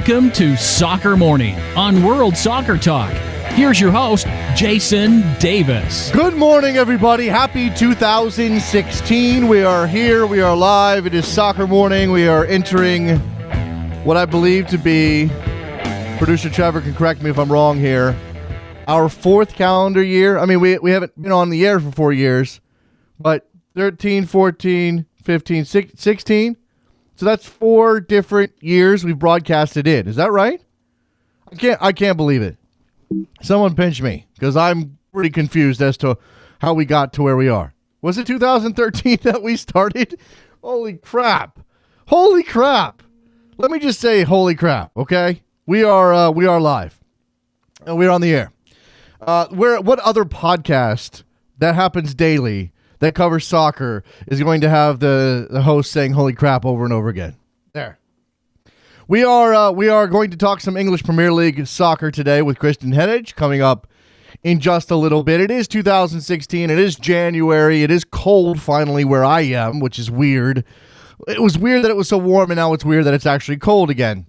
Welcome to Soccer Morning on World Soccer Talk. Here's your host, Jason Davis. Good morning, everybody. Happy 2016. We are here. We are live. It is Soccer Morning. We are entering what I believe to be, producer Trevor can correct me if I'm wrong here, our fourth calendar year. I mean, we haven't been on the air for 4 years, but 13, 14, 15, 16. So that's 4 different years we've broadcasted in. Is that right? I can't believe it. Someone pinch me, because I'm pretty confused as to how we got to where we are. Was it 2013 that we started? Holy crap. Holy crap. Let me just say holy crap, okay? We are live. And we're on the air. What other podcast that happens daily that covers soccer is going to have the host saying holy crap over and over again? There. We are going to talk some English Premier League soccer today with Christian Hennig coming up in just a little bit. It is 2016. It is January. It is cold finally where I am, which is weird. It was weird that it was so warm, and now it's weird that it's actually cold again.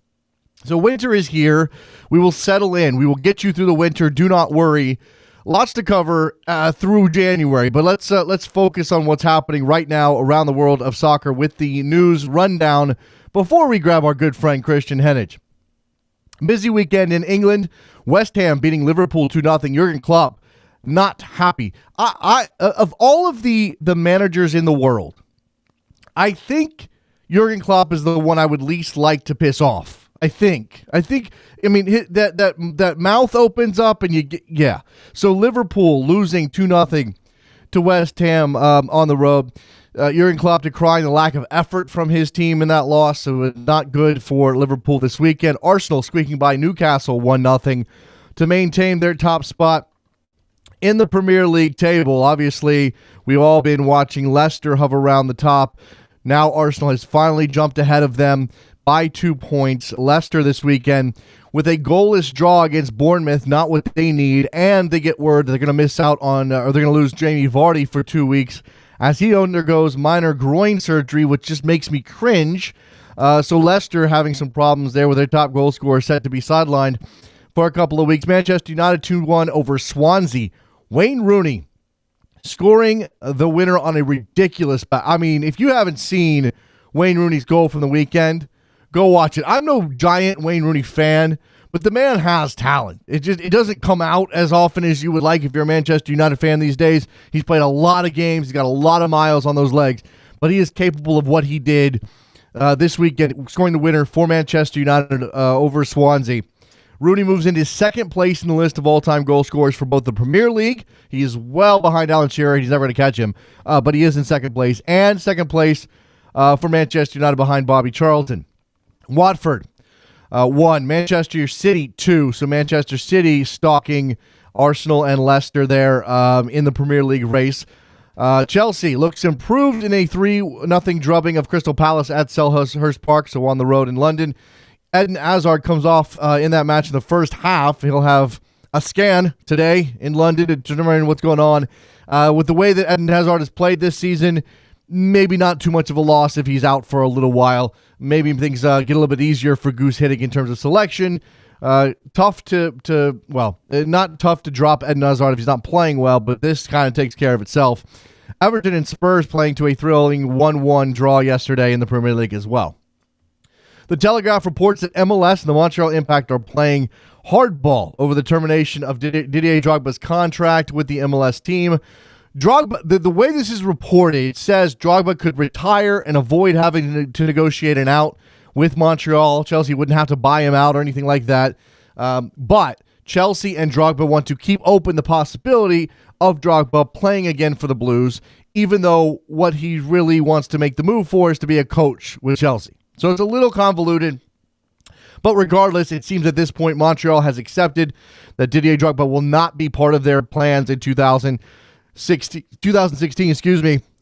So winter is here. We will settle in. We will get you through the winter. Do not worry. Lots to cover through January, but let's focus on what's happening right now around the world of soccer with the news rundown before we grab our good friend Christian Hennig. Busy weekend in England. West Ham beating Liverpool 2-0. Jurgen Klopp not happy. I of all of the managers in the world, I think Jurgen Klopp is the one I would least like to piss off. I mean, that mouth opens up and you get, yeah. So Liverpool losing 2-0 to West Ham on the road. Jurgen Klopp decrying the lack of effort from his team in that loss, so not good for Liverpool this weekend. Arsenal squeaking by Newcastle 1-0 to maintain their top spot in the Premier League table. Obviously, we've all been watching Leicester hover around the top. Now Arsenal has finally jumped ahead of them by 2 points. Leicester this weekend with a goalless draw against Bournemouth, not what they need, and they get word they're going to miss out on, or they're going to lose Jamie Vardy for 2 weeks as he undergoes minor groin surgery, which just makes me cringe. So Leicester having some problems there with their top goal scorer set to be sidelined for a couple of weeks. Manchester United 2-1 over Swansea. Wayne Rooney scoring the winner on a ridiculous, I mean, if you haven't seen Wayne Rooney's goal from the weekend, go watch it. I'm no giant Wayne Rooney fan, but the man has talent. It doesn't come out as often as you would like if you're a Manchester United fan these days. He's played a lot of games. He's got a lot of miles on those legs, but he is capable of what he did this weekend, scoring the winner for Manchester United over Swansea. Rooney moves into second place in the list of all-time goal scorers for both the Premier League. He is well behind Alan Shearer. He's never going to catch him, but he is in second place. And second place for Manchester United behind Bobby Charlton. Watford 1, Manchester City 2. So Manchester City stalking Arsenal and Leicester there in the Premier League race. Chelsea looks improved in a 3-0 drubbing of Crystal Palace at Selhurst Park, so on the road in London. Eden Hazard comes off in that match in the first half. He'll have a scan today in London to determine what's going on. With the way that Eden Hazard has played this season, maybe not too much of a loss if he's out for a little while. Maybe things get a little bit easier for Goose Hitting in terms of selection. Not tough to drop Eden Hazard if he's not playing well, but this kind of takes care of itself. Everton and Spurs playing to a thrilling 1-1 draw yesterday in the Premier League as well. The Telegraph reports that MLS and the Montreal Impact are playing hardball over the termination of Didier Drogba's contract with the MLS team. Drogba, the way this is reported, it says Drogba could retire and avoid having to negotiate an out with Montreal. Chelsea wouldn't have to buy him out or anything like that. But Chelsea and Drogba want to keep open the possibility of Drogba playing again for the Blues, even though what he really wants to make the move for is to be a coach with Chelsea. So it's a little convoluted. But regardless, it seems at this point Montreal has accepted that Didier Drogba will not be part of their plans in 2016.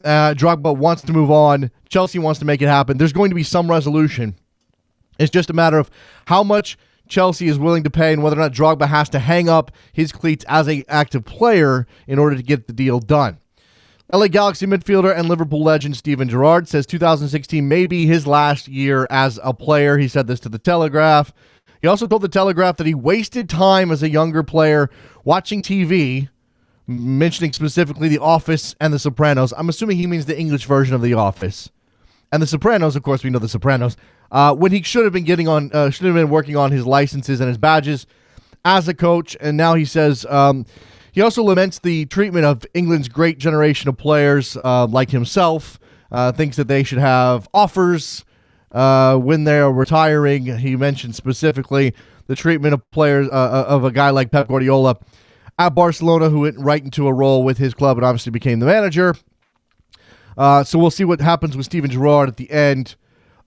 Drogba wants to move on. Chelsea wants to make it happen. There's going to be some resolution. It's just a matter of how much Chelsea is willing to pay and whether or not Drogba has to hang up his cleats as an active player in order to get the deal done. LA Galaxy midfielder and Liverpool legend Steven Gerrard says 2016 may be his last year as a player. He said this to The Telegraph. He also told The Telegraph that he wasted time as a younger player watching TV, mentioning specifically The Office and The Sopranos. I'm assuming he means the English version of The Office. And The Sopranos, of course, we know The Sopranos. When he should have been working on his licenses and his badges as a coach. And now he says he also laments the treatment of England's great generation of players like himself. Thinks that they should have offers when they're retiring. He mentioned specifically the treatment of players of a guy like Pep Guardiola at Barcelona, who went right into a role with his club and obviously became the manager. So we'll see what happens with Steven Gerrard at the end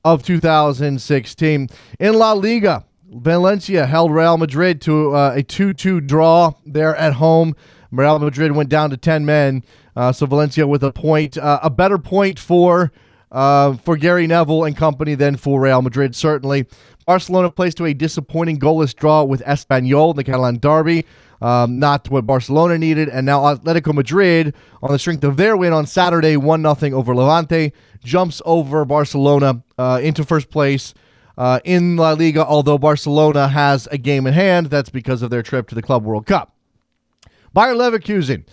of 2016. In La Liga, Valencia held Real Madrid to a 2-2 draw there at home. Real Madrid went down to 10 men, so Valencia with a point, a better point for Gary Neville and company than for Real Madrid, certainly. Barcelona plays to a disappointing goalless draw with Espanyol, the Catalan derby. Not what Barcelona needed, and now Atletico Madrid, on the strength of their win on Saturday, 1-0 over Levante, jumps over Barcelona into first place in La Liga, although Barcelona has a game in hand. That's because of their trip to the Club World Cup. Bayer Leverkusen.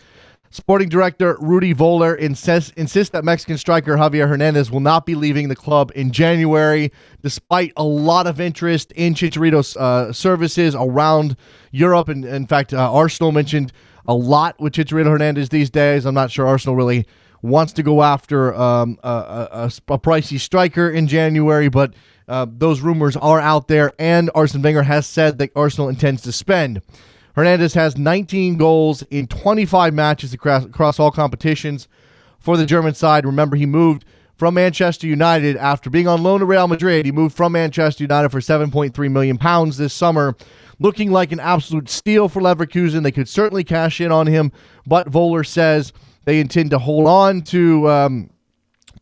Sporting director Rudi Voller insists that Mexican striker Javier Hernandez will not be leaving the club in January, despite a lot of interest in Chicharito's services around Europe. And in fact, Arsenal mentioned a lot with Chicharito Hernandez these days. I'm not sure Arsenal really wants to go after a pricey striker in January, but those rumors are out there, and Arsene Wenger has said that Arsenal intends to spend. Hernandez has 19 goals in 25 matches across all competitions for the German side. Remember, he moved from Manchester United after being on loan to Real Madrid. He moved from Manchester United for £7.3 million this summer, looking like an absolute steal for Leverkusen. They could certainly cash in on him, but Voller says they intend to hold on to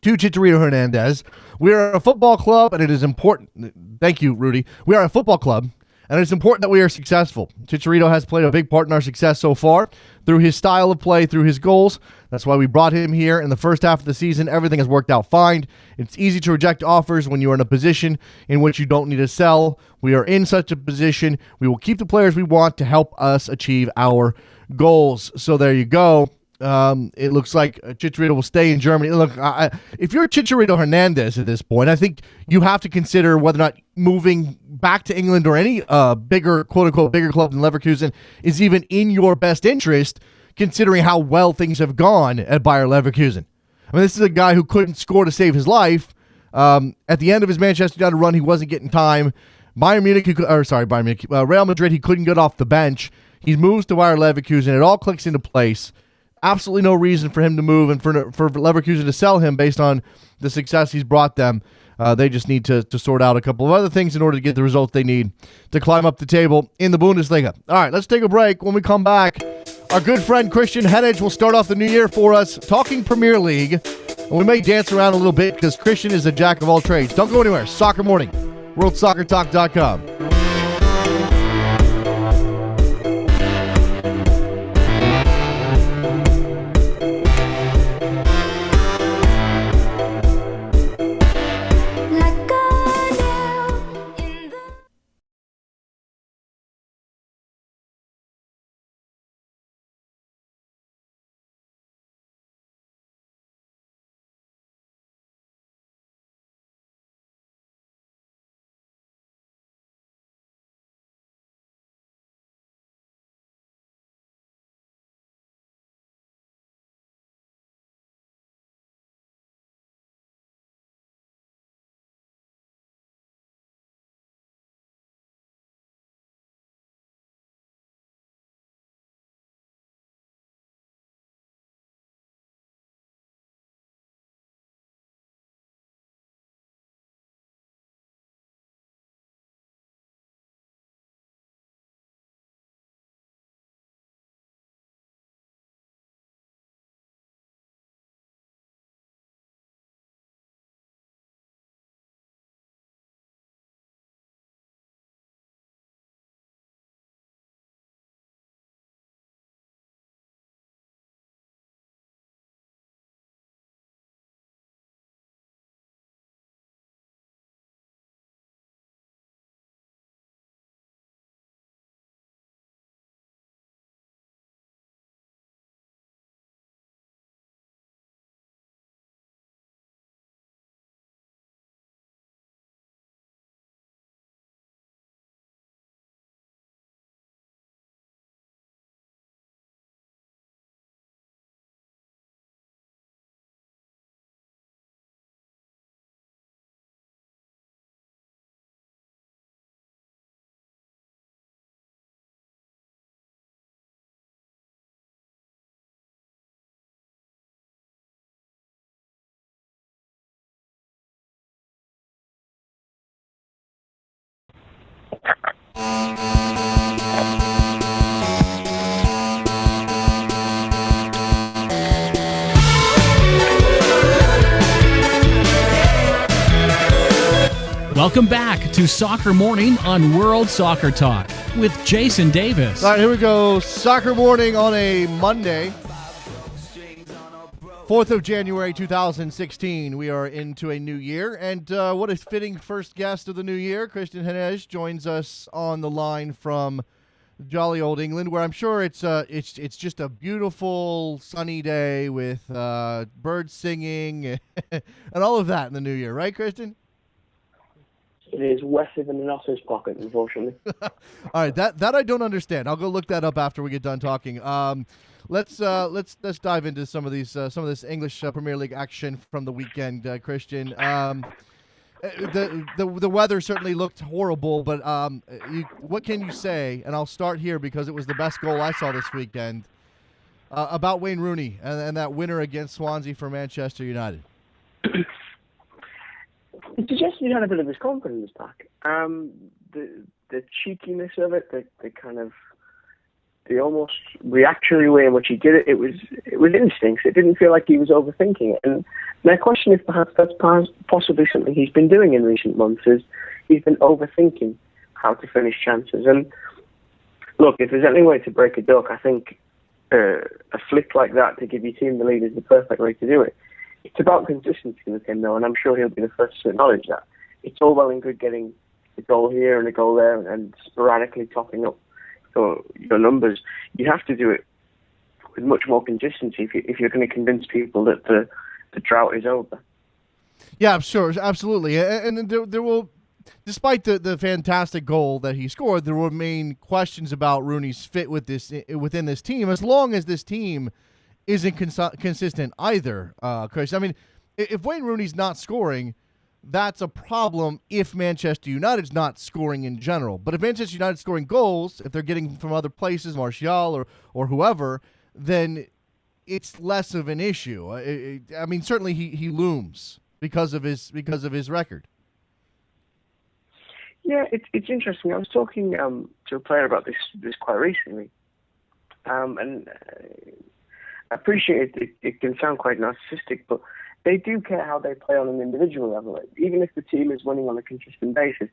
Chicharito Hernandez. We are a football club, and it is important. Thank you, Rudy. We are a football club, and it's important that we are successful. Chicharito has played a big part in our success so far through his style of play, through his goals. That's why we brought him here in the first half of the season. Everything has worked out fine. It's easy to reject offers when you are in a position in which you don't need to sell. We are in such a position. We will keep the players we want to help us achieve our goals. So there you go. It looks like Chicharito will stay in Germany. Look, if you're Chicharito Hernandez at this point, I think you have to consider whether or not moving back to England or any bigger, quote-unquote, bigger club than Leverkusen is even in your best interest, considering how well things have gone at Bayer Leverkusen. I mean, this is a guy who couldn't score to save his life. At the end of his Manchester United run, he wasn't getting time. Real Madrid, he couldn't get off the bench. He moves to Bayer Leverkusen. It all clicks into place. Absolutely no reason for him to move and for Leverkusen to sell him based on the success he's brought them. They just need to sort out a couple of other things in order to get the results they need to climb up the table in the Bundesliga. All right, let's take a break. When we come back, our good friend Christian Hennig will start off the new year for us talking Premier League. And we may dance around a little bit because Christian is a jack of all trades. Don't go anywhere. Soccer Morning, WorldSoccerTalk.com. Welcome back to Soccer Morning on World Soccer Talk with Jason Davis. All right, here we go. Soccer Morning on a Monday, 4th of January, 2016. We are into a new year, and what a fitting first guest of the new year. Christian Henez joins us on the line from jolly old England, where I'm sure it's just a beautiful sunny day with birds singing and all of that in the new year, right, Christian? It is wetter than an otter's pocket, unfortunately. All right, that I don't understand. I'll go look that up after we get done talking. Let's dive into some of this English Premier League action from the weekend, Christian. The weather certainly looked horrible, but what can you say? And I'll start here because it was the best goal I saw this weekend about Wayne Rooney and that winner against Swansea for Manchester United. It suggests he had a bit of his confidence back. The cheekiness of it, the almost reactionary way in which he did it, it was instincts. It didn't feel like he was overthinking it. And my question is perhaps that's possibly something he's been doing in recent months, is he's been overthinking how to finish chances. And look, if there's any way to break a duck, I think a flick like that to give your team the lead is the perfect way to do it. It's about consistency with him, though, and I'm sure he'll be the first to acknowledge that. It's all well and good getting a goal here and a goal there and sporadically topping up your numbers. You have to do it with much more consistency if you're going to convince people that the drought is over. Yeah, sure, absolutely. And there will, despite the fantastic goal that he scored, there will remain questions about Rooney's fit within this team, as long as this team isn't consistent either, Chris. I mean, if Wayne Rooney's not scoring, that's a problem if Manchester United's not scoring in general. But if Manchester United's scoring goals, if they're getting from other places, Martial or whoever, then it's less of an issue. I mean, certainly he looms because of his record. Yeah, it's interesting. I was talking to a player about this quite recently, and I appreciate it can sound quite narcissistic, but they do care how they play on an individual level. Even if the team is winning on a consistent basis,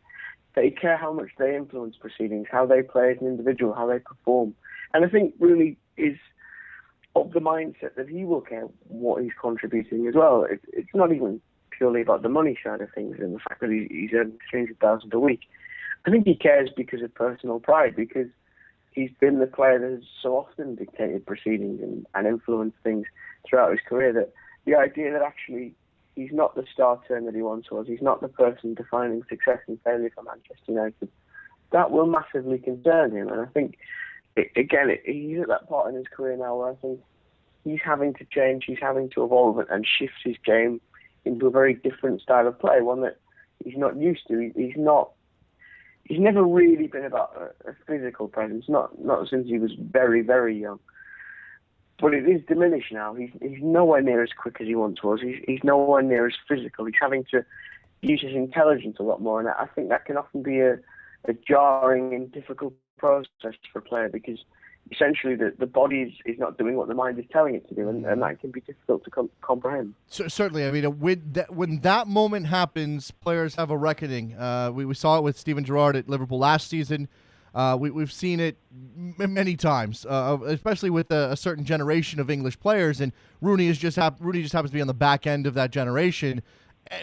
they care how much they influence proceedings, how they play as an individual, how they perform. And I think Rooney is of the mindset that he will care what he's contributing as well. It's not even purely about the money side of things and the fact that he's earning $300,000 a week. I think he cares because of personal pride, because he's been the player that has so often dictated proceedings and influenced things throughout his career, that the idea that actually he's not the star turn that he once was, he's not the person defining success and failure for Manchester United, that will massively concern him. And I think, he's at that part in his career now where I think he's having to change, he's having to evolve and shift his game into a very different style of play, one that he's not used to. He's never really been about a physical presence, not since he was very, very young. But it is diminished now. He's nowhere near as quick as he once was. He's nowhere near as physical. He's having to use his intelligence a lot more, and I think that can often be a jarring and difficult process for a player, because essentially the body is not doing what the mind is telling it to do, and that can be difficult to comprehend. Certainly. I mean, when that moment happens, players have a reckoning. We saw it with Steven Gerrard at Liverpool last season. We've seen it many times, especially with a certain generation of English players, and Rooney just happens to be on the back end of that generation,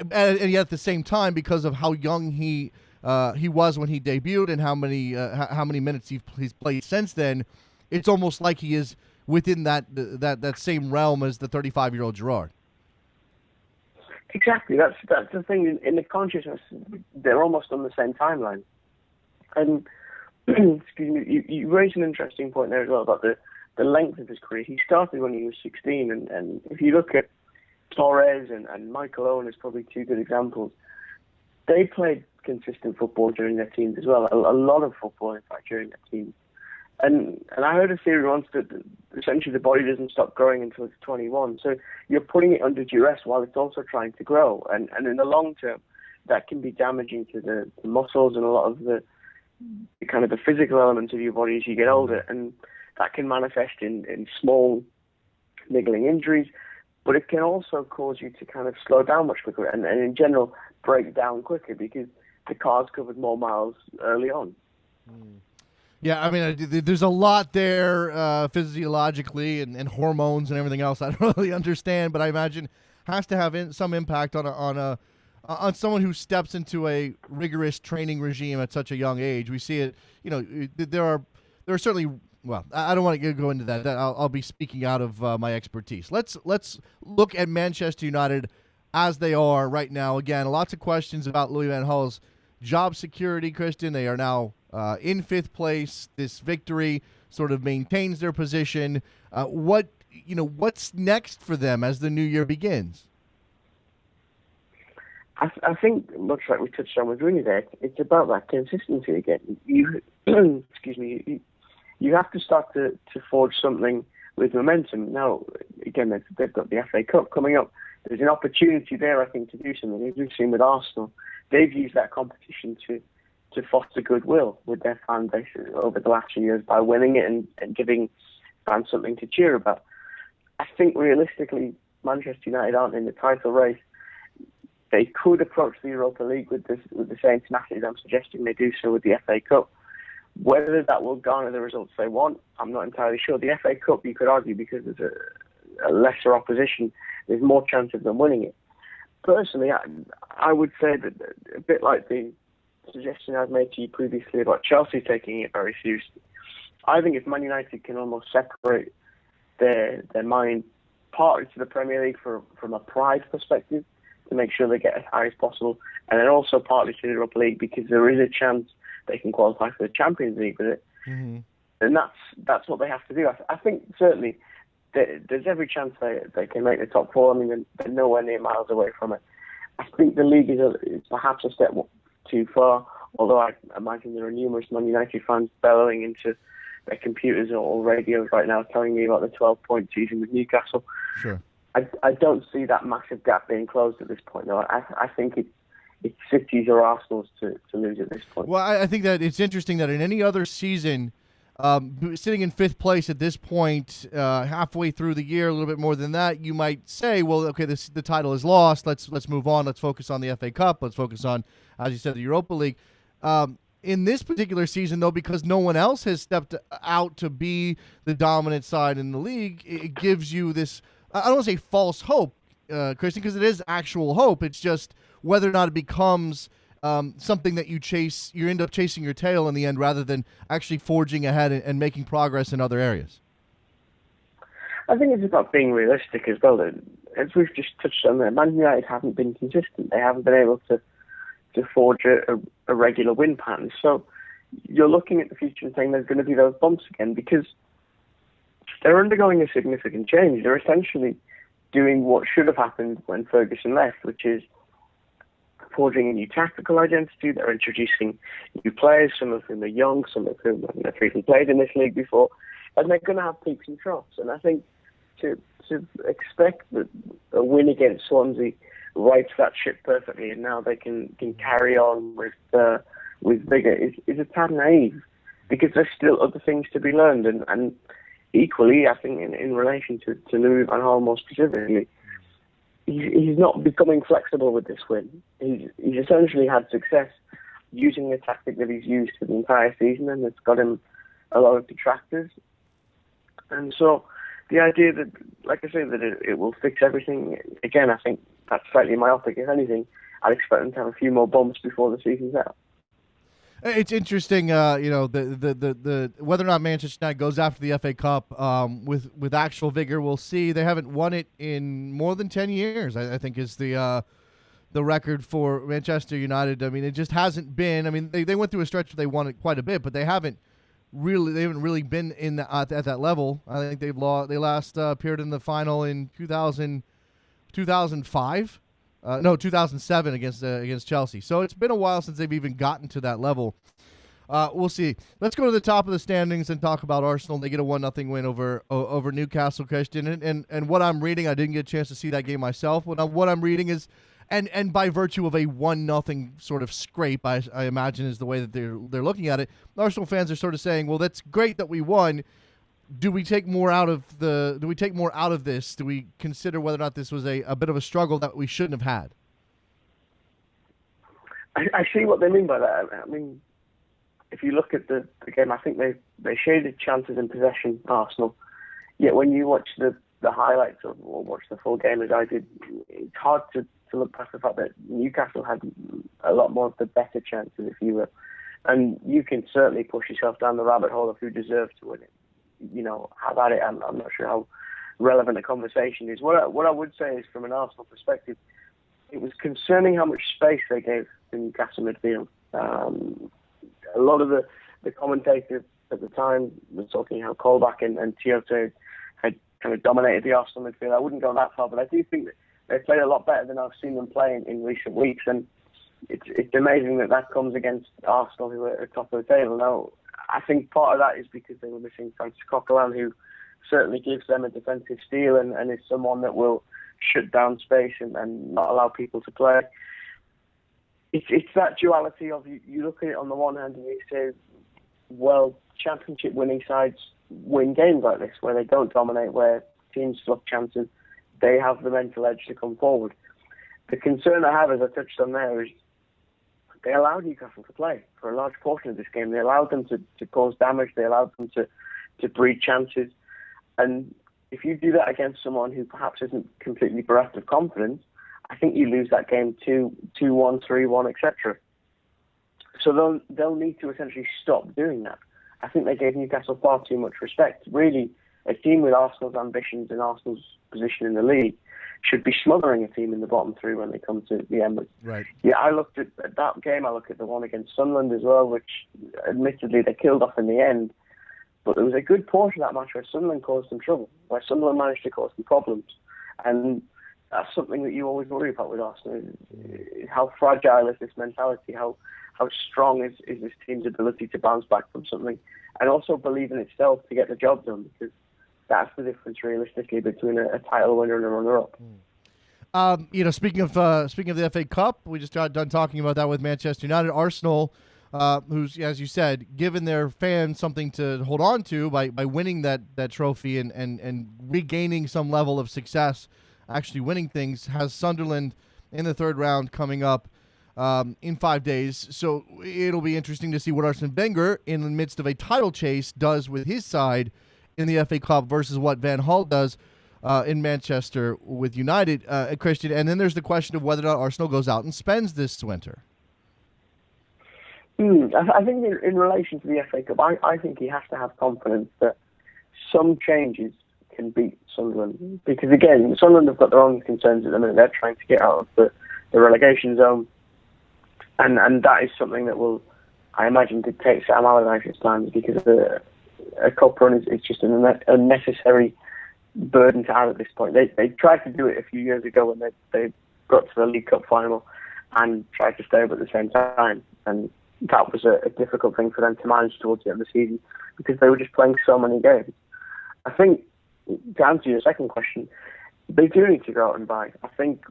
and yet at the same time, because of how young he was when he debuted and how many minutes he's played since then, it's almost like he is within that same realm as the 35-year-old Gerrard. Exactly, that's the thing. In the consciousness, they're almost on the same timeline. And excuse me, you raised an interesting point there as well about the length of his career. He started when he was 16, and if you look at Torres and Michael Owen as probably two good examples, they played consistent football during their teams as well. A lot of football, in fact, during their teams. And I heard a theory once that essentially the body doesn't stop growing until it's 21. So you're putting it under duress while it's also trying to grow. And in the long term, that can be damaging to the muscles and a lot of the kind of the physical elements of your body as you get older, and that can manifest in small niggling injuries, but it can also cause you to kind of slow down much quicker and in general break down quicker because the car's covered more miles early on. Yeah, I mean, there's a lot there physiologically and hormones and everything else I don't really understand, but I imagine has to have some impact on someone who steps into a rigorous training regime at such a young age. We see it, there are certainly. Well, I don't want to go into that. I'll be speaking out of my expertise. Let's look at Manchester United as they are right now. Again, lots of questions about Louis van Gaal's job security, Christian. They are now in fifth place. This victory sort of maintains their position. What's next for them as the new year begins? I think, much like we touched on with Rooney there, it's about that consistency again. Excuse me. You have to start to forge something with momentum. Now, again, they've got the FA Cup coming up. There's an opportunity there, I think, to do something. As we've seen with Arsenal, they've used that competition to foster goodwill with their fan base over the last few years by winning it and giving fans something to cheer about. I think realistically, Manchester United aren't in the title race. They could approach the Europa League with the same tenacity as I'm suggesting they do so with the FA Cup. Whether that will garner the results they want, I'm not entirely sure. The FA Cup, you could argue, because there's a lesser opposition, there's more chance of them winning it. Personally, I would say that a bit like the suggestion I've made to you previously about Chelsea taking it very seriously, I think if Man United can almost separate their mind partly to the Premier League from a pride perspective to make sure they get as high as possible, and then also partly to the Europa League because there is a chance they can qualify for the Champions League with it. Mm-hmm. And that's what they have to do. I think certainly there's every chance they can make the top four. I mean, they're nowhere near miles away from it. I think the league is perhaps a step too far, although I imagine there are numerous Man United fans bellowing into their computers or radios right now telling me about the 12-point season with Newcastle. Sure. I don't see that massive gap being closed at this point, though. I think it's City's or Arsenal's to lose at this point. Well, I think that it's interesting that in any other season, sitting in fifth place at this point, halfway through the year, a little bit more than that, you might say, well, okay, the title is lost. Let's move on. Let's focus on the FA Cup. Let's focus on, as you said, the Europa League. In this particular season, though, because no one else has stepped out to be the dominant side in the league, it gives you this, I don't want to say false hope, Christian, because it is actual hope. It's just whether or not it becomes something that you end up chasing your tail in the end rather than actually forging ahead and making progress in other areas. I think it's about being realistic as well. As we've just touched on there, Man United haven't been consistent. They haven't been able to forge a regular win pattern. So you're looking at the future and saying there's going to be those bumps again because they're undergoing a significant change. They're essentially doing what should have happened when Ferguson left, which is forging a new tactical identity. They're introducing new players, some of whom are young, some of whom have never even played in this league before, and they're going to have peaks and troughs. And I think to expect that a win against Swansea rights that ship perfectly, and now they can carry on with vigour is a tad naive, because there's still other things to be learned, and equally, I think in relation to Louis van Gaal more specifically, he's not becoming flexible with this win. He's essentially had success using the tactic that he's used for the entire season, and it's got him a lot of detractors. And so the idea that, like I say, that it will fix everything, again, I think that's slightly myopic. If anything, I'd expect them to have a few more bumps before the season's out. It's interesting, the whether or not Manchester United goes after the FA Cup with actual vigor. We'll see. They haven't won it in more than 10 years, I think, is the record for Manchester United. I mean, it just hasn't been. I mean, they went through a stretch where they won it quite a bit, but they haven't really been at that level. I think they last appeared in the final in 2005. 2007 against Chelsea. So it's been a while since they've even gotten to that level. We'll see. Let's go to the top of the standings and talk about Arsenal. They get a 1-0 win over Newcastle, Christian. And what I'm reading, I didn't get a chance to see that game myself. What I'm reading is and by virtue of a 1-0 sort of scrape, I imagine is the way that they're looking at it. Arsenal fans are sort of saying, well, that's great that we won. Do we take more out of this? Do we consider whether or not this was a bit of a struggle that we shouldn't have had? I see what they mean by that. I mean, if you look at the game, I think they shaded chances in possession, Arsenal. Yet when you watch the highlights or watch the full game as I did, it's hard to look past the fact that Newcastle had a lot more of the better chances, if you will. And you can certainly push yourself down the rabbit hole of who deserved to win it. Have at it. I'm not sure how relevant the conversation is. What I would say is, from an Arsenal perspective, it was concerning how much space they gave the Newcastle midfield. A lot of the commentators at the time were talking how Colback and Tiote had kind of dominated the Arsenal midfield. I wouldn't go that far, but I do think that they played a lot better than I've seen them play in recent weeks, and it's amazing that comes against Arsenal, who are at the top of the table. Now, I think part of that is because they were missing Francis Coquelin, who certainly gives them a defensive steel and is someone that will shut down space and not allow people to play. It's that duality of you look at it on the one hand and you say, well, championship winning sides win games like this, where they don't dominate, where teams fluff chances, they have the mental edge to come forward. The concern I have, as I touched on there, is they allowed Newcastle to play for a large portion of this game. They allowed them to cause damage. They allowed them to breed chances. And if you do that against someone who perhaps isn't completely bereft of confidence, I think you lose that game 2-1, 3-1, etc. So they'll need to essentially stop doing that. I think they gave Newcastle far too much respect. Really, a team with Arsenal's ambitions and Arsenal's position in the league should be smothering a team in the bottom three when they come to the Emirates. Right. Yeah, I looked at that game. I looked at the one against Sunderland as well, which admittedly they killed off in the end. But there was a good portion of that match where Sunderland caused them trouble, where Sunderland managed to cause them problems. And that's something that you always worry about with Arsenal. How fragile is this mentality? How strong is this team's ability to bounce back from something and also believe in itself to get the job done? Because that's the difference, realistically, between a title winner and a runner-up. Speaking of the FA Cup, we just got done talking about that with Manchester United. Arsenal, who's, as you said, given their fans something to hold on to by winning that trophy and regaining some level of success, actually winning things, has Sunderland in the third round coming up in 5 days. So it'll be interesting to see what Arsene Wenger, in the midst of a title chase, does with his side in the FA Cup versus what Van Gaal does in Manchester with United, Christian. And then there's the question of whether or not Arsenal goes out and spends this winter. I think in relation to the FA Cup, I think he has to have confidence that some changes can beat Sunderland. Because, again, Sunderland have got their own concerns at the minute. They're trying to get out of the relegation zone. And that is something that will, I imagine, dictate Sam Allardyce's plans, because a cup run is just an unnecessary burden to add at this point. They tried to do it a few years ago when they got to the League Cup final and tried to stay up at the same time. And that was a difficult thing for them to manage towards the end of the season because they were just playing so many games. I think, to answer your second question, they do need to go out and buy. I think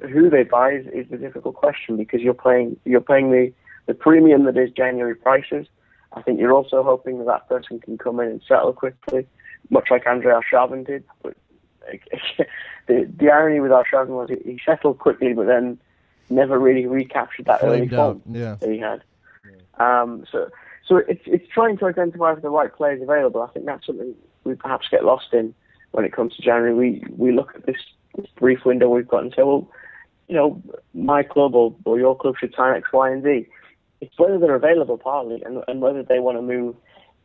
who they buy is the difficult question, because you're paying the premium that is January prices. I think you're also hoping that person can come in and settle quickly, much like Andre Arshavin did. But the irony with Arshavin was he settled quickly, but then never really recaptured that early form that he had. So it's trying to identify if the right players available. I think that's something we perhaps get lost in when it comes to January. We look at this brief window we've got and say, well, my club or your club should sign X, Y, and Z. It's whether they're available partly and whether they want to move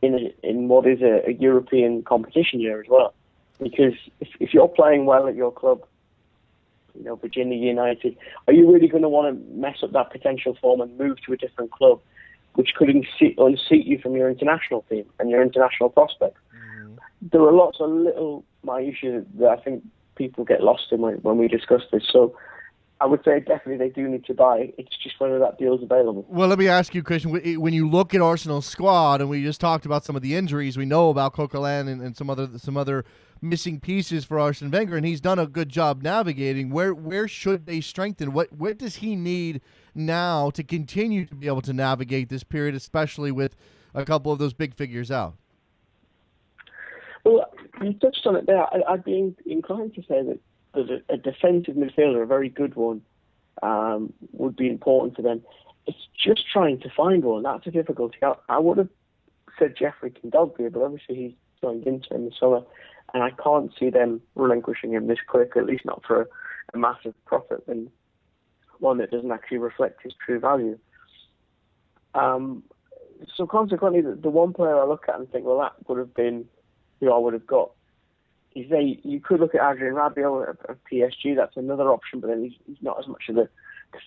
in what is a European competition year as well. Because if you're playing well at your club, Virginia United, are you really going to want to mess up that potential form and move to a different club, which could unseat you from your international team and your international prospects? Mm-hmm. There are lots of little minutiae that I think people get lost in when we discuss this. So I would say definitely they do need to buy. It's just whether that deal is available. Well, let me ask you, Christian, when you look at Arsenal's squad, and we just talked about some of the injuries we know about Coquelin and some other missing pieces for Arsene Wenger, and he's done a good job navigating. Where should they strengthen? What does he need now to continue to be able to navigate this period, especially with a couple of those big figures out? Well, you touched on it there. I'd be inclined to say that a defensive midfielder, a very good one, would be important to them. It's just trying to find one. That's a difficulty. I would have said Jeffrey Kondogbia, but obviously he's joined Inter in the summer, and I can't see them relinquishing him this quick, at least not for a massive profit and one that doesn't actually reflect his true value. So consequently, the one player I look at and think, well, that would have been who I would have got. You could look at Adrien Rabiot of PSG. That's another option, but then he's not as much of the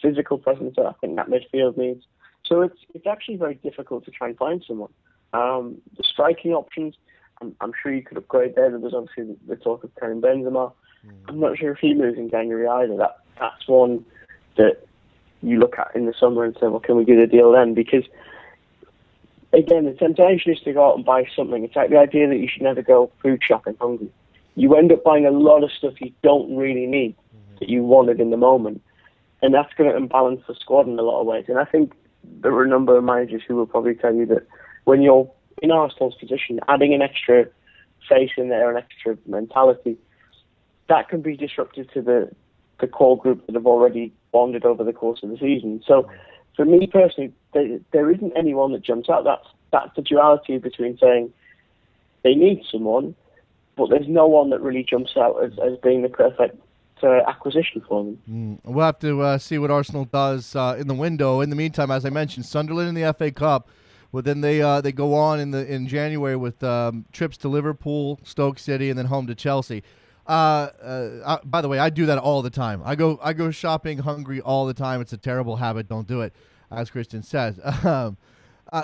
physical presence that I think that midfield needs. So it's actually very difficult to try and find someone. The striking options, I'm sure you could upgrade there. There was obviously the talk of Karim Benzema. I'm not sure if he moves in January either. That's one that you look at in the summer and say, well, can we do the deal then? Because, again, the temptation is to go out and buy something. It's like the idea that you should never go food shopping hungry. You end up buying a lot of stuff you don't really need, that you wanted in the moment. And that's going to imbalance the squad in a lot of ways. And I think there are a number of managers who will probably tell you that when you're in Arsenal's position, adding an extra face in there, an extra mentality, that can be disruptive to the core group that have already bonded over the course of the season. So for me personally, there isn't anyone that jumps out. That's the duality between saying they need someone, but there's no one that really jumps out as being the perfect acquisition for them. We'll have to see what Arsenal does in the window. In the meantime, as I mentioned, Sunderland in the FA Cup. Well, then they go on in January with trips to Liverpool, Stoke City, and then home to Chelsea. By the way, I do that all the time. I go shopping hungry all the time. It's a terrible habit. Don't do it, as Christian says.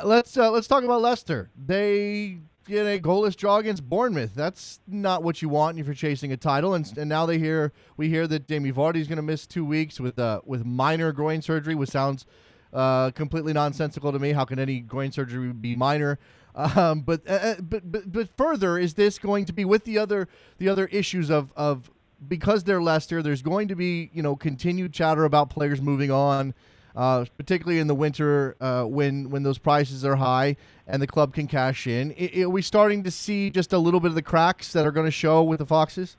Let's talk about Leicester. They get a goalless draw against Bournemouth. That's not what you want if you're chasing a title. And now we hear that Jamie Vardy is going to miss 2 weeks with minor groin surgery, which sounds completely nonsensical to me. How can any groin surgery be minor? But further, is this going to be with the other issues of because they're Leicester? There's going to be continued chatter about players moving on, particularly in the winter when those prices are high and the club can cash in. Are we starting to see just a little bit of the cracks that are going to show with the Foxes?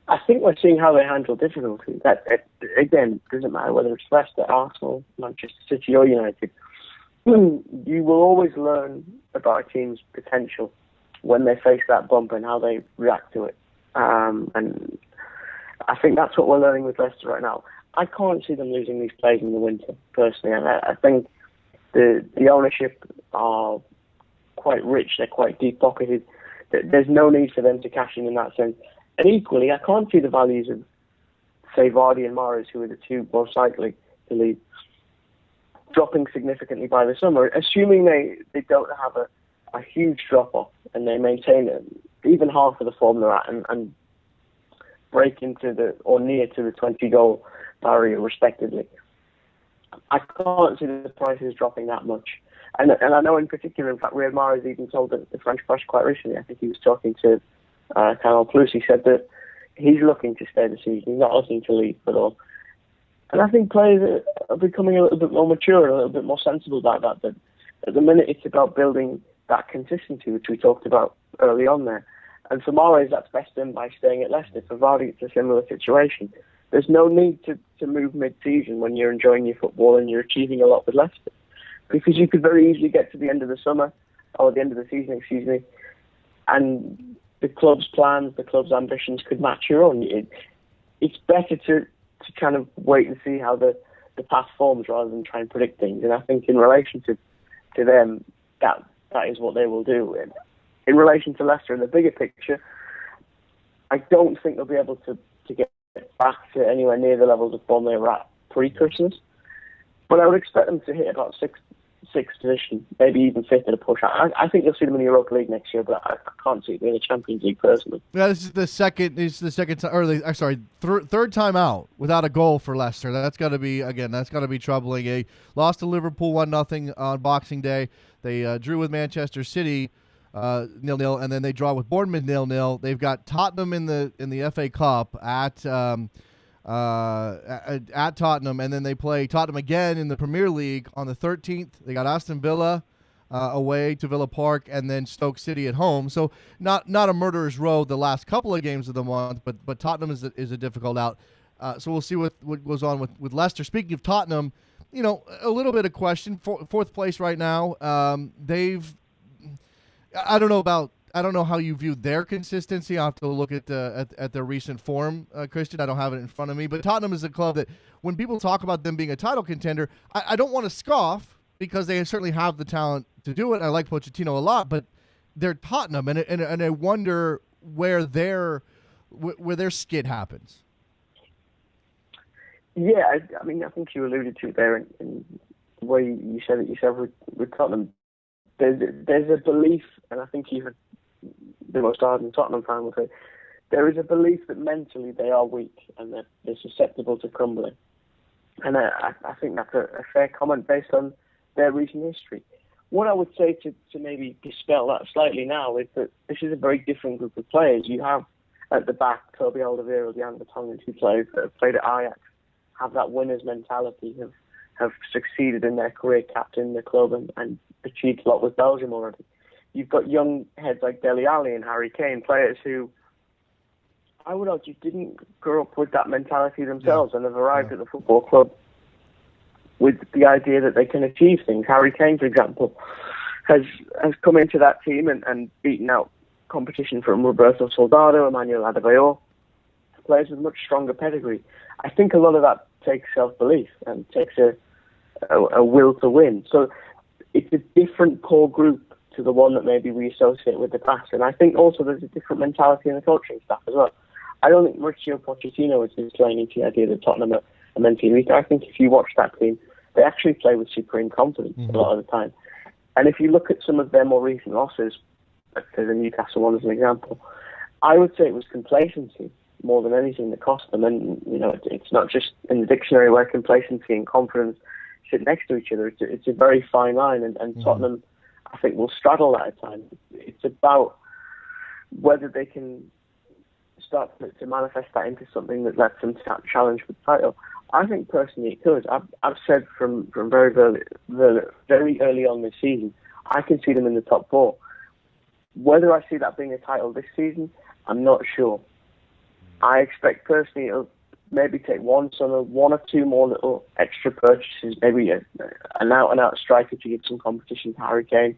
I think we're seeing how they handle difficulty. That again, doesn't matter whether it's Leicester, Arsenal, Manchester City, or United. You will always learn about a team's potential when they face that bump and how they react to it. And I think that's what we're learning with Leicester right now. I can't see them losing these players in the winter, personally. And I think the ownership are quite rich. They're quite deep-pocketed. There's no need for them to cash in that sense. And equally, I can't see the values of, say, Vardy and Mahrez, who are the two most likely to leave, dropping significantly by the summer, assuming they don't have a huge drop-off and they maintain even half of the form they're at and break into or near to the 20-goal barrier, respectively. I can't see the prices dropping that much. And I know in particular, in fact, Riyad Mahrez even told the French press quite recently, I think he was talking to Canal Plus, he said that he's looking to stay the season. He's not looking to leave at all. And I think players are becoming a little bit more mature and a little bit more sensible about that. But at the minute, it's about building that consistency, which we talked about early on there. And for Mahrez, that's best done by staying at Leicester. For Vardy, it's a similar situation. There's no need to move mid-season when you're enjoying your football and you're achieving a lot with Leicester. Because you could very easily get to the end of the summer, or the end of the season, and the club's plans, the club's ambitions could match your own. It's better to kind of wait and see how the path forms rather than try and predict things. And I think in relation to them, that is what they will do. In relation to Leicester in the bigger picture, I don't think they'll be able to get back to anywhere near the levels of form they were at pre-Christmas. But I would expect them to hit about sixth position, maybe even fifth at a push. I think you'll see them in the Europa League next year, but I can't see them in the Champions League personally. Yeah, this is the second time, or third time out without a goal for Leicester. That's got to be troubling. They lost to Liverpool 1-0 on Boxing Day. They drew with Manchester City 0-0, and then they draw with Bournemouth 0-0. They've got Tottenham in the FA Cup at Tottenham, and then they play Tottenham again in the Premier League on the 13th. They got Aston Villa away to Villa Park, and then Stoke City at home. So not a murderer's row the last couple of games of the month, but Tottenham is a difficult out. So we'll see what goes on with Leicester. Speaking of Tottenham, a little bit of question. Fourth place right now. I don't know how you view their consistency. I have to look at their recent form, Christian. I don't have it in front of me. But Tottenham is a club that when people talk about them being a title contender, I don't want to scoff because they certainly have the talent to do it. I like Pochettino a lot, but they're Tottenham, and I wonder where their skid happens. Yeah, I mean, I think you alluded to it there in the way you said it yourself with Tottenham. There's a belief, and I think even the most ardent Tottenham fan would say, there is a belief that mentally they are weak and that they're susceptible to crumbling. And I think that's a fair comment based on their recent history. What I would say to maybe dispel that slightly now is that this is a very different group of players. You have at the back Toby Alderweireld, Jan Vertonghen, who played at Ajax, have that winner's mentality, have succeeded in their career, captain the club, and achieved a lot with Belgium already. You've got young heads like Dele Alli and Harry Kane, players who I would argue didn't grow up with that mentality themselves and have arrived at the football club with the idea that they can achieve things. Harry Kane, for example, has come into that team and beaten out competition from Roberto Soldado, Emmanuel Adebayor, players with much stronger pedigree. I think a lot of that takes self-belief and takes a will to win. So it's a different core group to the one that maybe we associate with the past. And I think also there's a different mentality in the coaching staff as well. I don't think Mauricio Pochettino is displaying into the idea that Tottenham are mentally weak. I think if you watch that team, they actually play with supreme confidence a lot of the time. And if you look at some of their more recent losses, let's say the Newcastle one as an example, I would say it was complacency more than anything that cost them. And, it's not just in the dictionary where complacency and confidence sit next to each other. It's a very fine line, and Tottenham, I think, will straddle that at times. It's about whether they can start to manifest that into something that lets them challenge for the title. I think personally it could. I've said from very early on this season, I can see them in the top four. Whether I see that being a title this season, I'm not sure. I expect personally it'll maybe take one or two more little extra purchases, maybe an out-and-out striker to give some competition to Harry Kane.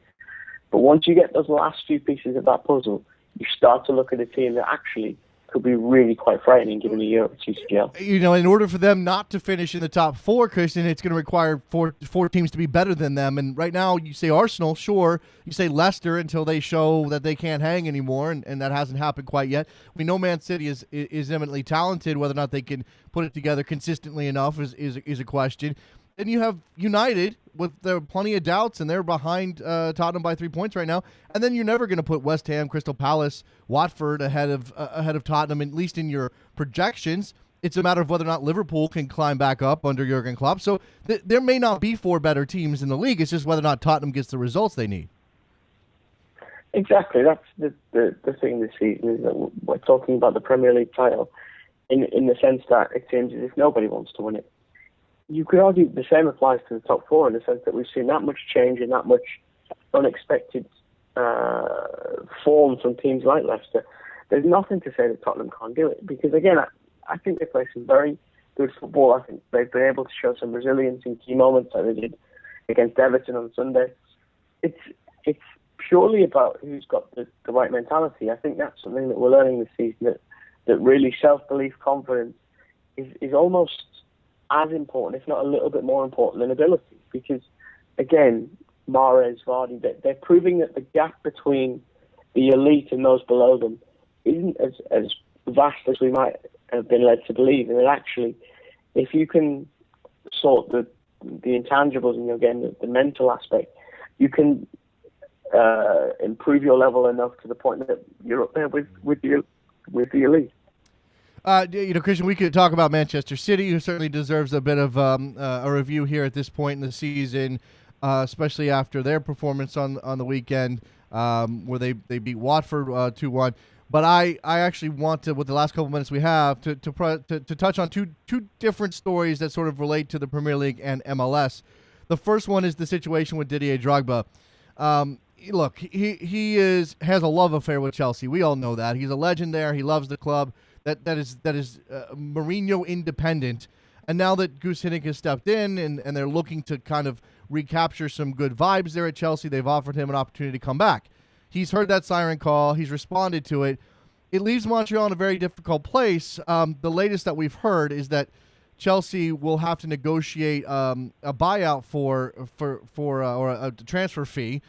But once you get those last few pieces of that puzzle, you start to look at a team that actually could be really quite frightening given a year of CCL. In order for them not to finish in the top four, Christian, it's going to require four teams to be better than them. And right now, you say Arsenal, sure. You say Leicester until they show that they can't hang anymore, and that hasn't happened quite yet. We know Man City is eminently talented. Whether or not they can put it together consistently enough is a question. Then you have United with their plenty of doubts, and they're behind Tottenham by 3 points right now. And then you're never going to put West Ham, Crystal Palace, Watford ahead of Tottenham, at least in your projections. It's a matter of whether or not Liverpool can climb back up under Jurgen Klopp. So there may not be four better teams in the league. It's just whether or not Tottenham gets the results they need. Exactly. That's the thing this season, is that we're talking about the Premier League title in the sense that it seems as if nobody wants to win it. You could argue the same applies to the top four in the sense that we've seen that much change and that much unexpected form from teams like Leicester. There's nothing to say that Tottenham can't do it because, again, I think they play some very good football. I think they've been able to show some resilience in key moments like they did against Everton on Sunday. It's purely about who's got the right mentality. I think that's something that we're learning this season, that really self-belief, confidence is almost as important, if not a little bit more important than ability. Because, again, Mahrez, Vardy, they're proving that the gap between the elite and those below them isn't as vast as we might have been led to believe. And that actually, if you can sort the intangibles in your game, the mental aspect, you can improve your level enough to the point that you're up there with the elite. Christian, we could talk about Manchester City, who certainly deserves a bit of a review here at this point in the season, especially after their performance on the weekend. where they beat Watford 2-1. But I actually want to, with the last couple minutes we have, to touch on two different stories that sort of relate to the Premier League and MLS. The first one is the situation with Didier Drogba. Look, he has a love affair with Chelsea. We all know that. He's a legend there. He loves the club. That is Mourinho independent. And now that Guus Hiddink has stepped in and they're looking to kind of recapture some good vibes there at Chelsea, they've offered him an opportunity to come back. He's heard that siren call. He's responded to it. It leaves Montreal in a very difficult place. The latest that we've heard is that Chelsea will have to negotiate a buyout or a transfer fee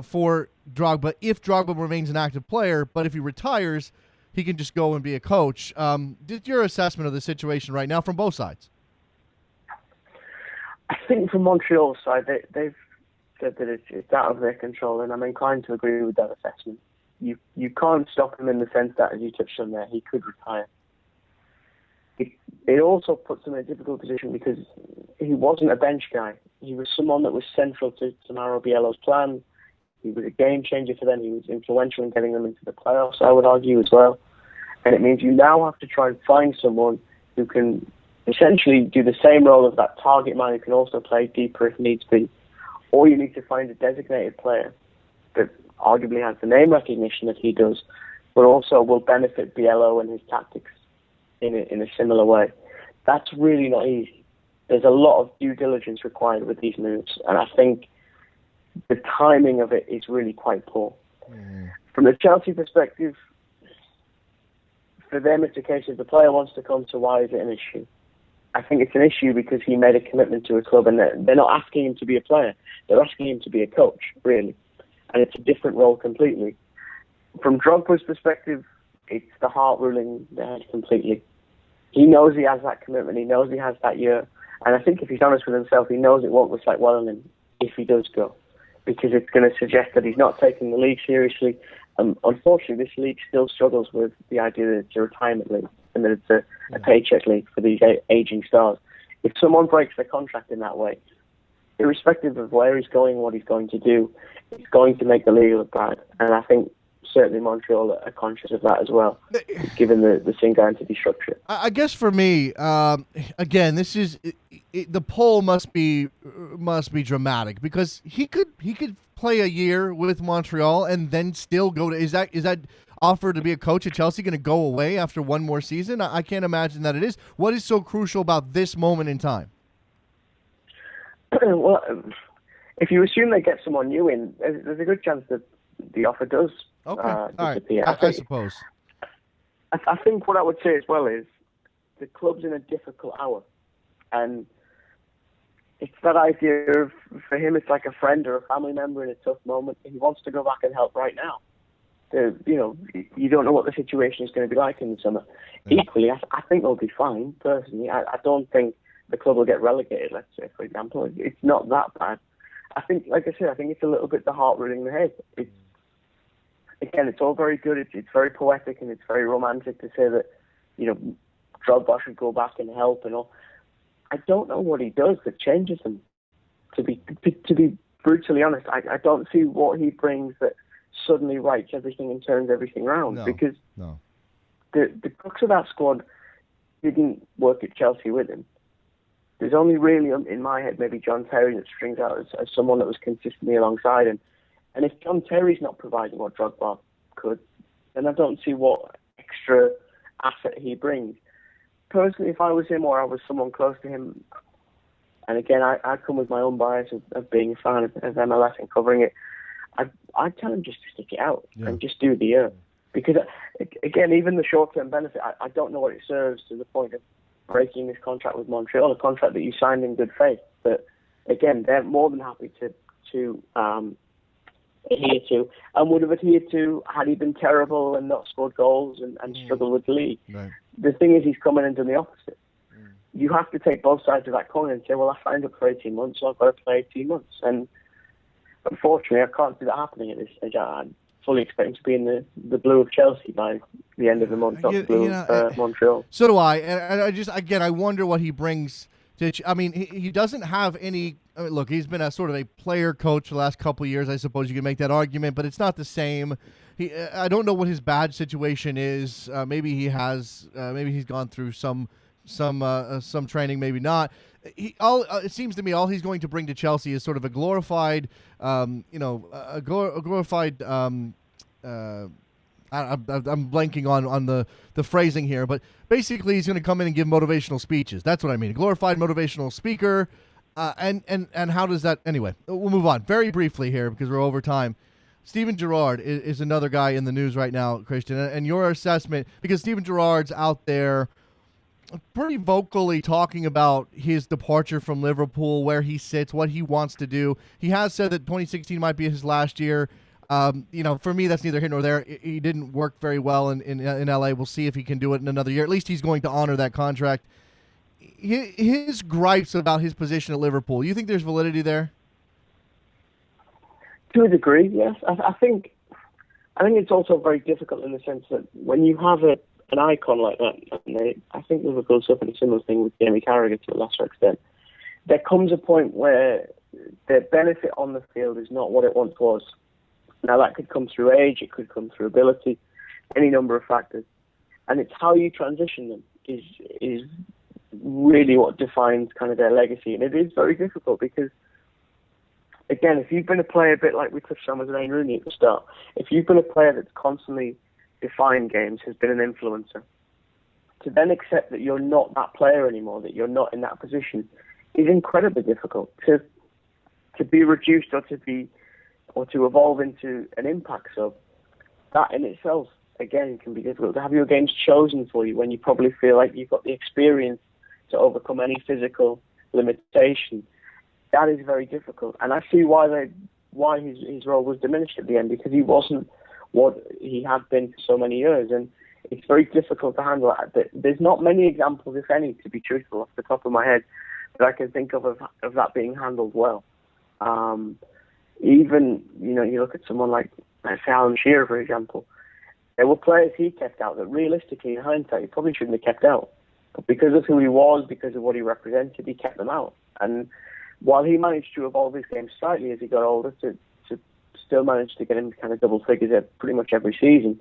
for Drogba if Drogba remains an active player. But if he retires, he can just go and be a coach. Just your assessment of the situation right now from both sides. I think from Montreal's side, they've said that it's out of their control, and I'm inclined to agree with that assessment. You can't stop him in the sense that, as you touched on there, he could retire. It also puts him in a difficult position because he wasn't a bench guy. He was someone that was central to Mauro Biello's plan. He was a game changer for them. He was influential in getting them into the playoffs, I would argue, as well. And it means you now have to try and find someone who can essentially do the same role of that target man who can also play deeper if needs be. Or you need to find a designated player that arguably has the name recognition that he does, but also will benefit Biello and his tactics in a similar way. That's really not easy. There's a lot of due diligence required with these moves, and I think the timing of it is really quite poor. From the Chelsea perspective, for them it's a case of the player wants to come, so why is it an issue? I think it's an issue because he made a commitment to a club, and they're not asking him to be a player. They're asking him to be a coach, really. And it's a different role completely. From Drogba's perspective, it's the heart ruling the head completely. He knows he has that commitment. He knows he has that year. And I think if he's honest with himself, he knows it won't reflect well on him if he does go, because it's going to suggest that he's not taking the league seriously. Unfortunately, this league still struggles with the idea that it's a retirement league and that it's a paycheck league for these aging stars. If someone breaks their contract in that way, irrespective of where he's going, what he's going to do, it's going to make the league look bad. And I think certainly Montreal are conscious of that as well, given the single entity structure. I guess for me, again, this is the poll must be dramatic because he could play a year with Montreal and then still go to. Is that offer to be a coach at Chelsea going to go away after one more season? I can't imagine that it is. What is so crucial about this moment in time? Well, if you assume they get someone new in, there's a good chance that the offer does disappear. All right. I suppose. I think what I would say as well is the club's in a difficult hour, and it's that idea of, for him, it's like a friend or a family member in a tough moment. He wants to go back and help right now. You don't know what the situation is going to be like in the summer. Yeah. Equally, I think they'll be fine, personally. I don't think the club will get relegated, let's say, for example. It's not that bad. I think, like I said, I think it's a little bit the heart ruling the head. It's all very good. It's very poetic and it's very romantic to say that, Drogba should go back and help and all. I don't know what he does that changes him. To be brutally honest, I don't see what he brings that suddenly rights everything and turns everything around. Because the crux of that squad didn't work at Chelsea with him. There's only really, in my head, maybe John Terry that strings out as someone that was consistently alongside him. And if John Terry's not providing what Drogba could, then I don't see what extra asset he brings. Personally, if I was him or I was someone close to him, and again, I come with my own bias of being a fan of MLS and covering it, I'd tell him just to stick it out and just do the year. Because, again, even the short-term benefit, I don't know what it serves to the point of breaking this contract with Montreal, a contract that you signed in good faith. But, again, they're more than happy to adhere to, and would have adhered to had he been terrible and not scored goals and struggled with the league. Right. The thing is, he's come in and done the opposite. You have to take both sides of that coin and say, well, I signed up for 18 months, so I've got to play 18 months. And unfortunately, I can't see that happening at this stage. I'm fully expecting to be in the blue of Chelsea by the end of the month, not the blue of Montreal. So do I. And I wonder what he brings. He doesn't have any I mean, look, he's been a sort of a player coach the last couple of years. I suppose you can make that argument, but it's not the same. I don't know what his badge situation is. Maybe he has. Maybe he's gone through some training. Maybe not. It seems to me all he's going to bring to Chelsea is sort of a glorified, a glorified. I'm blanking on the phrasing here, but basically he's going to come in and give motivational speeches. That's what I mean. A glorified motivational speaker. And how does that... Anyway, we'll move on very briefly here because we're over time. Steven Gerrard is another guy in the news right now, Christian. And your assessment, because Steven Gerrard's out there pretty vocally talking about his departure from Liverpool, where he sits, what he wants to do. He has said that 2016 might be his last year. For me, that's neither here nor there. He didn't work very well in LA. We'll see if he can do it in another year. At least he's going to honor that contract. His gripes about his position at Liverpool, you think there's validity there? To a degree, yes. I think it's also very difficult in the sense that when you have an icon like that, and I think Liverpool suffered a similar thing with Jamie Carragher to a lesser extent, there comes a point where the benefit on the field is not what it once was. Now, that could come through age, it could come through ability, any number of factors. And it's how you transition them is really what defines kind of their legacy. And it is very difficult because, again, if you've been a player a bit like we touched on with Wayne Rooney at the start, if you've been a player that's constantly defined games, has been an influencer, to then accept that you're not that player anymore, that you're not in that position, is incredibly difficult. To be reduced or to evolve into an impact sub, that in itself, again, can be difficult. To have your games chosen for you when you probably feel like you've got the experience to overcome any physical limitation, that is very difficult. And I see why his role was diminished at the end, because he wasn't what he had been for so many years. And it's very difficult to handle that. There's not many examples, if any, to be truthful, off the top of my head, that I can think of that being handled well. Even, you look at someone like, let's say, Alan Shearer, for example. There were players he kept out that realistically, in hindsight, he probably shouldn't have kept out. But because of who he was, because of what he represented, he kept them out. And while he managed to evolve his game slightly as he got older to still manage to get him kind of double figures at pretty much every season,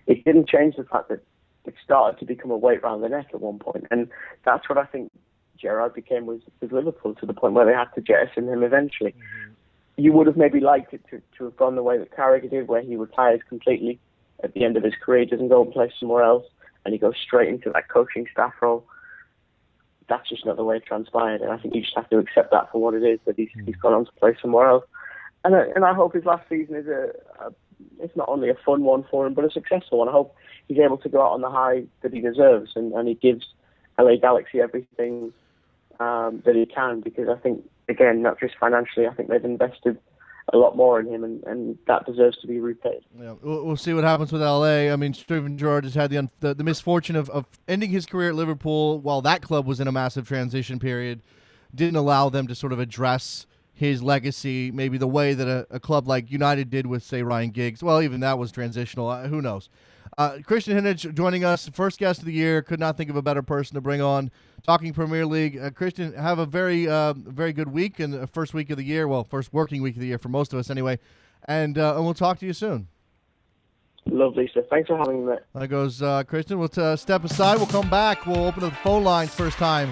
it didn't change the fact that it started to become a weight around the neck at one point. And that's what I think Gerrard became with Liverpool, to the point where they had to jettison him eventually. Mm-hmm. You would have maybe liked it to have gone the way that Carragher did, where he retires completely at the end of his career, doesn't go and play somewhere else, and he goes straight into that coaching staff role. That's just not the way it transpired, and I think you just have to accept that for what it is, that he's gone on to play somewhere else. And I hope his last season is it's not only a fun one for him, but a successful one. I hope he's able to go out on the high that he deserves, and he gives LA Galaxy everything that he can, because I think, again, not just financially, I think they've invested a lot more in him, and that deserves to be repaid. Yeah, we'll see what happens with LA. I mean, Steven Gerrard has had the misfortune of ending his career at Liverpool while that club was in a massive transition period. Didn't allow them to sort of address his legacy maybe the way that a club like United did with, say, Ryan Giggs. Well, even that was transitional. Who knows? Christian Hinich joining us, first guest of the year. Could not think of a better person to bring on. Talking Premier League. Christian, have a very good week, and the first week of the year. Well, first working week of the year for most of us anyway. And we'll talk to you soon. Lovely, sir. Thanks for having me. There goes Christian. We'll step aside. We'll come back. We'll open up the phone lines first time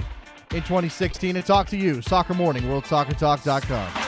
in 2016 and talk to you. Soccer Morning, WorldSoccerTalk.com.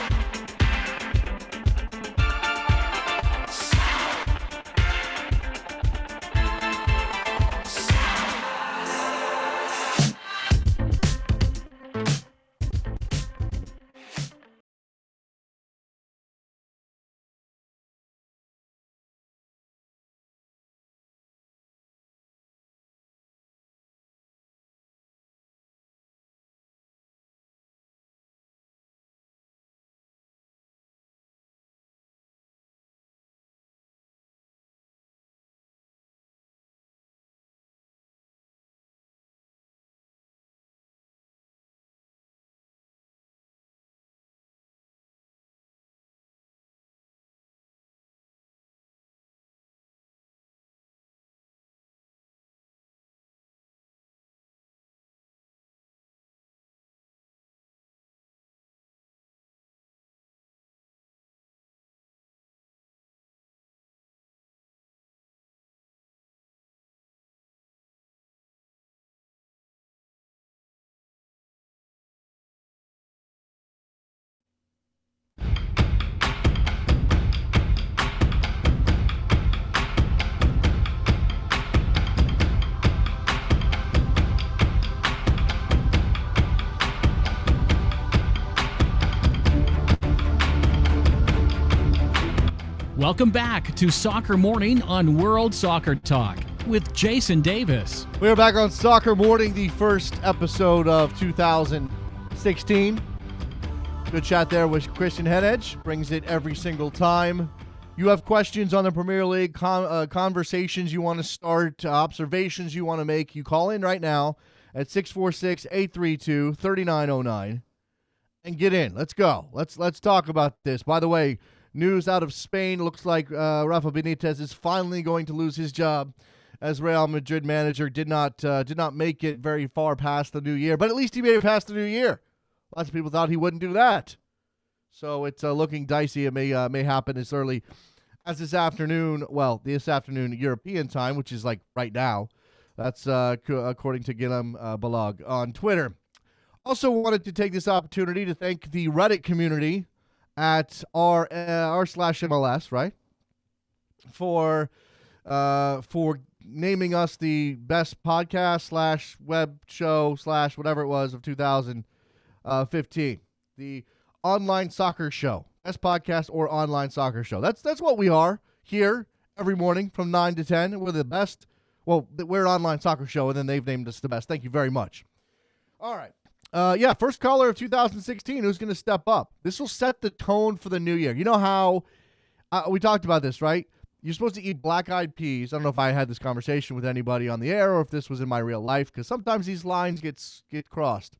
Welcome back to Soccer Morning on World Soccer Talk with Jason Davis. We are back on Soccer Morning, the first episode of 2016. Good chat there with Christian Henedge. Brings it every single time. You have questions on the Premier League, conversations you want to start, observations you want to make, you call in right now at 646-832-3909 and get in. Let's go. Let's talk about this. By the way, news out of Spain. Looks like Rafa Benitez is finally going to lose his job as Real Madrid manager. Did not make it very far past the new year, but at least he made it past the new year. Lots of people thought he wouldn't do that. So it's looking dicey. It may happen as early as this afternoon. Well, this afternoon European time, which is like right now. That's according to Guillem Balog on Twitter. Also wanted to take this opportunity to thank the Reddit community at r/MLS, right? For naming us the best podcast / web show / whatever it was of 2015. The online soccer show. Best podcast or online soccer show. That's what we are here every morning from 9 to 10. We're the best. Well, we're an online soccer show, and then they've named us the best. Thank you very much. All right. First caller of 2016. Who's going to step up? This will set the tone for the new year. You know how we talked about this, right? You're supposed to eat black-eyed peas. I don't know if I had this conversation with anybody on the air or if this was in my real life, because sometimes these lines get crossed.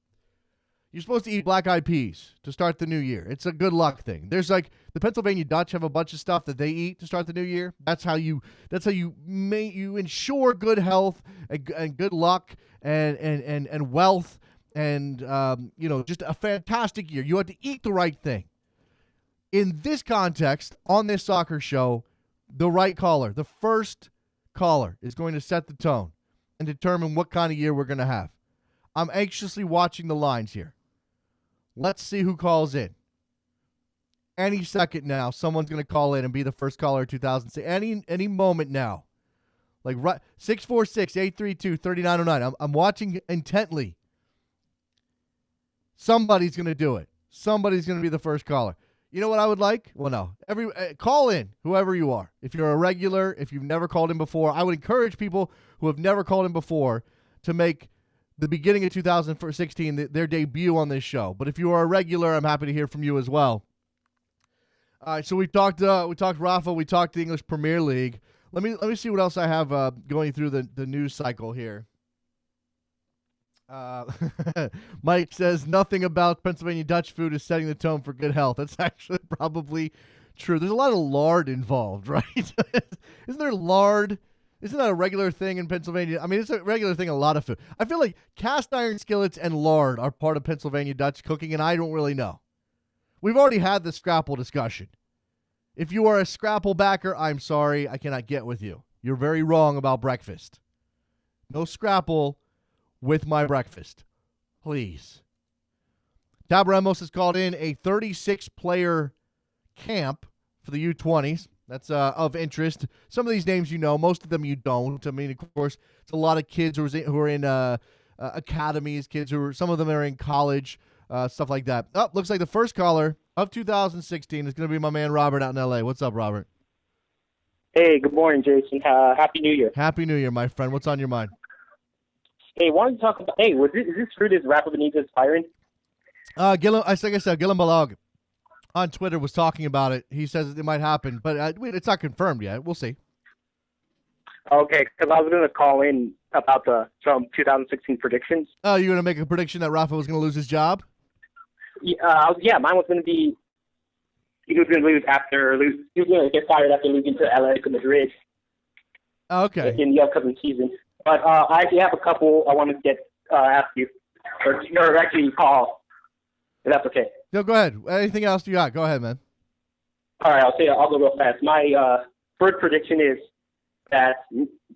You're supposed to eat black-eyed peas to start the new year. It's a good luck thing. There's like the Pennsylvania Dutch have a bunch of stuff that they eat to start the new year. That's how you ensure good health and good luck and wealth and just a fantastic year. You have to eat the right thing. In this context, on this soccer show, the right caller, the first caller, is going to set the tone and determine what kind of year we're going to have. I'm anxiously watching the lines here. Let's see who calls in. Any second now, someone's going to call in and be the first caller of 2006. Any moment now. Like 646-832-3909. I'm watching intently. Somebody's going to do it. Somebody's going to be the first caller. You know what I would like? Well, no. Call in, whoever you are. If you're a regular, if you've never called in before, I would encourage people who have never called in before to make the beginning of 2016 their debut on this show. But if you are a regular, I'm happy to hear from you as well. All right, so we talked Rafa, we talked the English Premier League. Let me see what else I have going through the news cycle here. Mike says nothing about Pennsylvania Dutch food is setting the tone for good health. That's actually probably true. There's a lot of lard involved, right? Isn't there lard? Isn't that a regular thing in Pennsylvania? I mean, it's a regular thing in a lot of food. I feel like cast iron skillets and lard are part of Pennsylvania Dutch cooking, and I don't really know. We've already had the Scrapple discussion. If you are a Scrapple backer, I'm sorry, I cannot get with you. You're very wrong about breakfast. No Scrapple with my breakfast. Please. Tab Ramos has called in a 36-player camp for the U20s. That's of interest. Some of these names you know, most of them you don't. I mean, of course, it's a lot of kids who are in academies, some of them are in college, stuff like that. Oh, looks like the first caller of 2016 is going to be my man Robert out in L.A. What's up, Robert? Hey, good morning, Jason. Happy New Year. Happy New Year, my friend. What's on your mind? Hey, wanted to talk about, is this true this Rafa Benitez firing? Guillem Balog on Twitter was talking about it. He says it might happen, but it's not confirmed yet. We'll see. Okay, because I was going to call in about some 2016 predictions. Oh, you're going to make a prediction that Rafa was going to lose his job? Yeah, mine was going to be he was going to lose he was going to get fired after losing to Atletico Madrid. Oh, okay. In the upcoming season. But I actually have a couple I want to ask you, or actually call, if that's okay. No, go ahead. Anything else you got? Go ahead, man. All right, I'll go real fast. My first prediction is that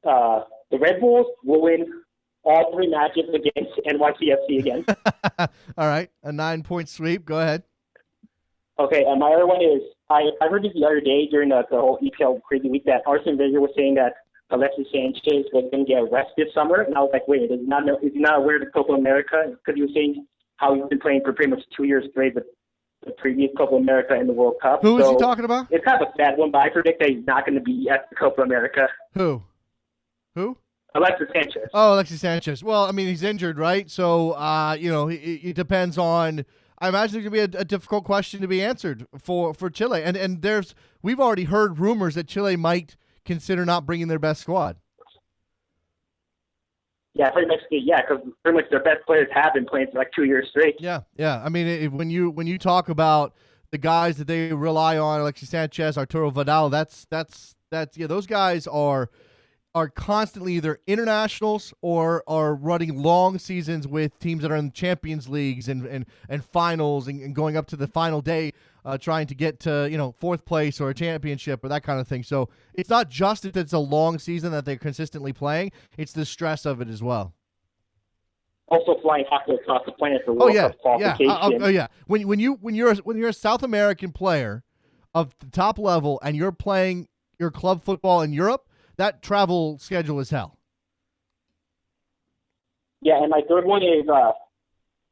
the Red Bulls will win all 3 matches against NYCFC again. All right, a 9-point sweep. Go ahead. Okay, and my other one is, I heard this the other day during the whole EPL crazy week that Arsene Wenger was saying that Alexis Sanchez was going to get arrested this summer. And I was like, wait, is he not aware of the Copa America? Because he was saying how he's been playing for pretty much 2 years straight with the previous Copa America and the World Cup. Who is so he talking about? It's kind of a sad one, but I predict that he's not going to be at the Copa America. Who? Alexis Sanchez. Oh, Alexis Sanchez. Well, I mean, he's injured, right? So, it depends on. I imagine it's going to be a difficult question to be answered for Chile. And we've already heard rumors that Chile might consider not bringing their best squad. Yeah, pretty much. Yeah, because pretty much their best players have been playing for like 2 years straight. Yeah. I mean, when you talk about the guys that they rely on, Alexis Sanchez, Arturo Vidal, that's those guys are constantly either internationals or are running long seasons with teams that are in Champions Leagues and finals and going up to the final day, trying to get to fourth place or a championship or that kind of thing. So it's not just that it's a long season that they're consistently playing; it's the stress of it as well. Also flying halfway across the planet for World Cup qualification. Yeah. When you're a South American player of the top level and you're playing your club football in Europe, that travel schedule is hell. Yeah, and my third one is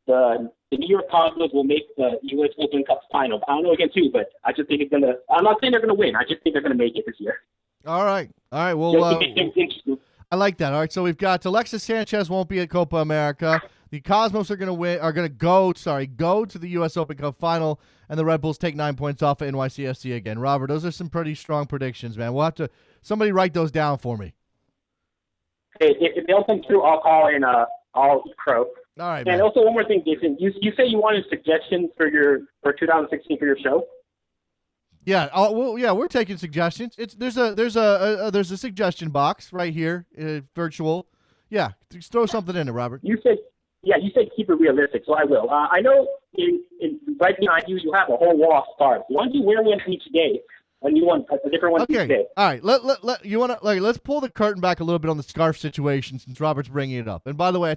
the New York Cosmos will make the U.S. Open Cup final. I don't know against who, but I just think it's going to – I'm not saying they're going to win. I just think they're going to make it this year. All right. Well, just to make things interesting. I like that. All right, so we've got Alexis Sanchez won't be at Copa America. The Cosmos are going to go to the U.S. Open Cup final, and the Red Bulls take 9 points off of NYCFC again. Robert, those are some pretty strong predictions, man. We'll have to somebody write those down for me. Hey, if they don't come through, I'll call in. I'll crow. All right, and man. also one more thing, Jason. You say you wanted suggestions for 2016 for your show. Yeah. We're taking suggestions. There's a suggestion box right here, virtual. Yeah, just throw something in it, Robert. You said keep it realistic, so I will. I know right behind you have a whole wall of scarves. Why don't you wear one each day? A new one, a different one each day. All right. Let's pull the curtain back a little bit on the scarf situation since Robert's bringing it up. And by the way,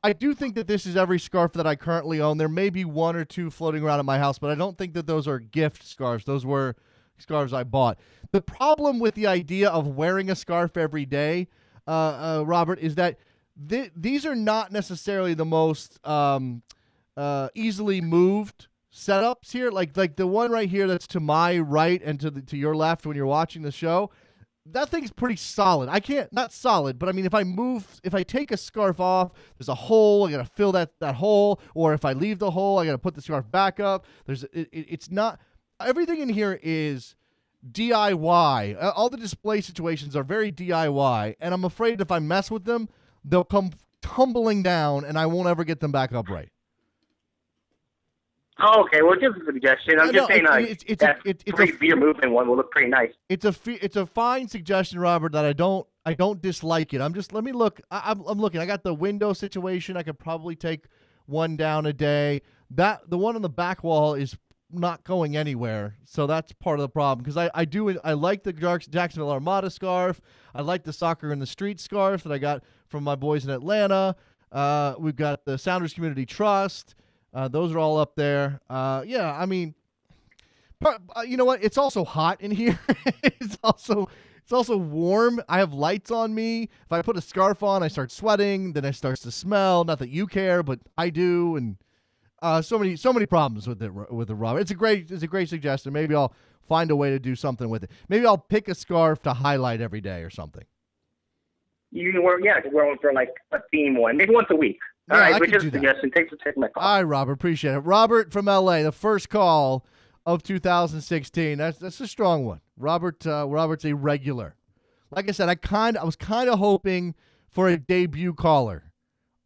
I do think that this is every scarf that I currently own. There may be one or two floating around at my house, but I don't think that those are gift scarves. Those were scarves I bought. The problem with the idea of wearing a scarf every day, Robert, is that these are not necessarily the most easily moved setups here. Like the one right here that's to my right and to your left when you're watching the show. That thing's pretty solid. Not solid, but I mean, if I take a scarf off, there's a hole. I got to fill that hole. Or if I leave the hole, I got to put the scarf back up. It's not, everything in here is DIY. All the display situations are very DIY. And I'm afraid if I mess with them, they'll come tumbling down and I won't ever get them back up right. Oh, okay. Well, just a suggestion. I'm just saying that free beer movement one will look pretty nice. It's a fine suggestion, Robert, that I don't dislike it. Let me look. I'm looking. I got the window situation. I could probably take one down a day. The one on the back wall is not going anywhere, so that's part of the problem. Because I like the Jacksonville Armada scarf. I like the Soccer in the Street scarf that I got from my boys in Atlanta. We've got the Sounders Community Trust. Those are all up there. Yeah, I mean, you know what? It's also hot in here. It's also warm. I have lights on me. If I put a scarf on, I start sweating. Then it starts to smell. Not that you care, but I do. And so many problems with the Robert. It's a great suggestion. Maybe I'll find a way to do something with it. Maybe I'll pick a scarf to highlight every day or something. You can wear one for like a theme one, maybe once a week. All right, which is a suggestion. Thanks for taking my call. All right, Robert, appreciate it. Robert from LA, the first call of 2016. That's a strong one. Robert's a regular. Like I said, I was kind of hoping for a debut caller